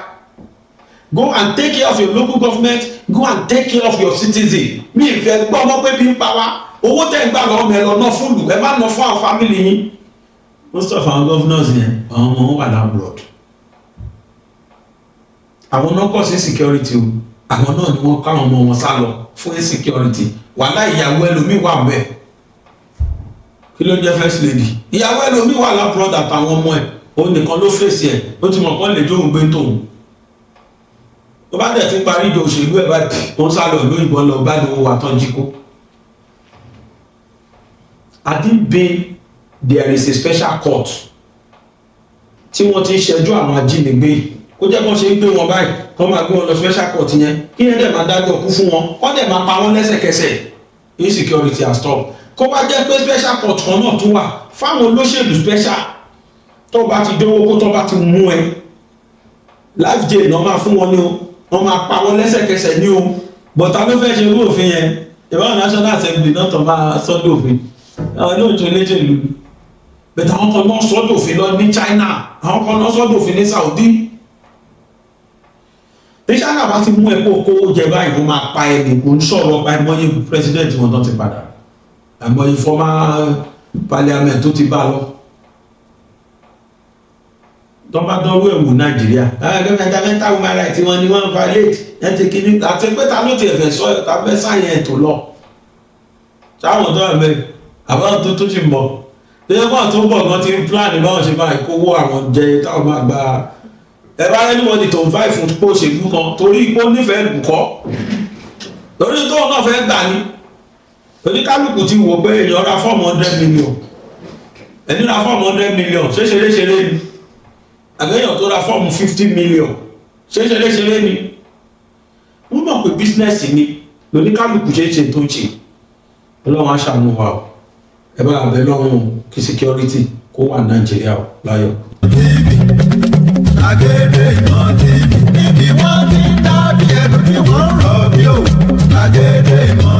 go and take care of your local government, go and take care of your citizen. Mi ìfẹ́ gbọ́ ọmọ pé bí ń pa wá, owó tẹ̀ ń gbà lọ́wọ́ ẹ lọ ná fún ìlú, ẹ má ná fún àwọn family yín. Most of our governors yẹn àwọn ọmọ wọn wà lábúrọ̀d. Àwọn náà kọ́ sí security o, àwọn náà ni wọ́n káwọn ọmọ wọn sá lọ fún insecurity. Wàhálà ìyàwó ẹlòmíì wà bẹ́ẹ̀. Kí ló ń jẹ́ first lady? Ìyàwó ẹlòmíì wà lábúrọ̀d àtàwọn ọmọ ẹ̀, òun nìkan ló fèsì ẹ̀, ó ti mọ̀ kán lè dóhùn gbé tòun. Tó bá dẹ̀ ti parí ìjọ òṣèlú ẹ̀ báyìí, ó ń sá lọ ìlú ìbọn lọ bá lówó wa tán jí kó. Adébẹ̀ there is a special court tí wọ́n ti ń ṣẹjọ́ àwọn ajínigbé yìí. Kó jẹ́ kó ṣe ń gbé wọn báyìí, kó máa gbé wọn lọ special court yẹn, kí yẹn dẹ̀ máa dájọ́ kú fún wọn, kó dẹ̀ máa pa wọ́n lẹ́sẹ̀kẹsẹ̀. Insecurity has stopped. Kó bá jẹ́ pé special court kan náà tún wà fáwọn olóṣèlú special. Tó bá ti dówó kó tó bá ti mú ẹ, life jail náà máa fún wọn ní o, wọ́n máa pa wọ́n lẹ́sẹ̀kẹsẹ̀ ní o. Bọ̀tà ló fẹ́ ṣe irú òfin yẹn, ìbáwọn National Assembly náà tó máa sọ́dọ̀ òfin. Àwọn ilé òtún eléjì ìlú. Bẹ̀tà àwọn kan náà sọ́dọ̀ òfin lọ ní China, àwọn kan náà sọ́dọ̀ òfin ní Saudi. Bí China bá ti mú ẹ̀kọ́ kó jẹ báyìí, wọ́n máa pa ẹni kò ń sọ̀rọ̀ ọba ẹmọ́yé president wọn náà ti padà. Àmọ́yé former parliament tó ti bá lọ. Tọ́ba dánwó ẹ̀wù Nàìjíríà. Fundamental human rights wọn ni wọ́n violate. Ẹ ti kíní àti pé ta ló ti ẹ̀fẹ̀ sọ ẹ̀ ta fẹ́ sáyẹn ètò lọ. Táwọn tó ẹ̀mẹ́ àbáwọn tó ti mọ̀. Lẹ́yìn kan tó bọ̀ gan ti ń plan báwọn ṣe máa kówó àwọn jẹ táwọn máa gba. Ẹ bá rẹ́ níwọ̀n ní tó ń fáì fún pé òṣèlú kan torí ipò nífẹ̀ẹ́ lùkọ́. Lórí tóun náà fẹ́ gbà ní. Oníkálùkù ti wò pé èèyàn ra fọ́ọ̀mù 100 million. Ẹni ra fọ́ọ̀mù 100 million ṣé ṣeré ni. Àgbẹ̀yàn tó ra fọ́ọ̀mù 50 million ṣé ṣeré ni. Wọ́n mọ̀ pé bísínẹ́sì ni lóníkálùkù ṣe tó ń ṣe. Ọlọ́run á ṣàánú wa o. Ẹ bá àbẹ̀ lọ́rùn kí security kó wà Nàìjíríà láyọ̀. Gbàgede Ìmọ̀ TV níbi wọ́n ti ń dábìí ẹ̀dùn tí wọ́n ń rọ̀ bí òun. Gbàgede Ìmọ̀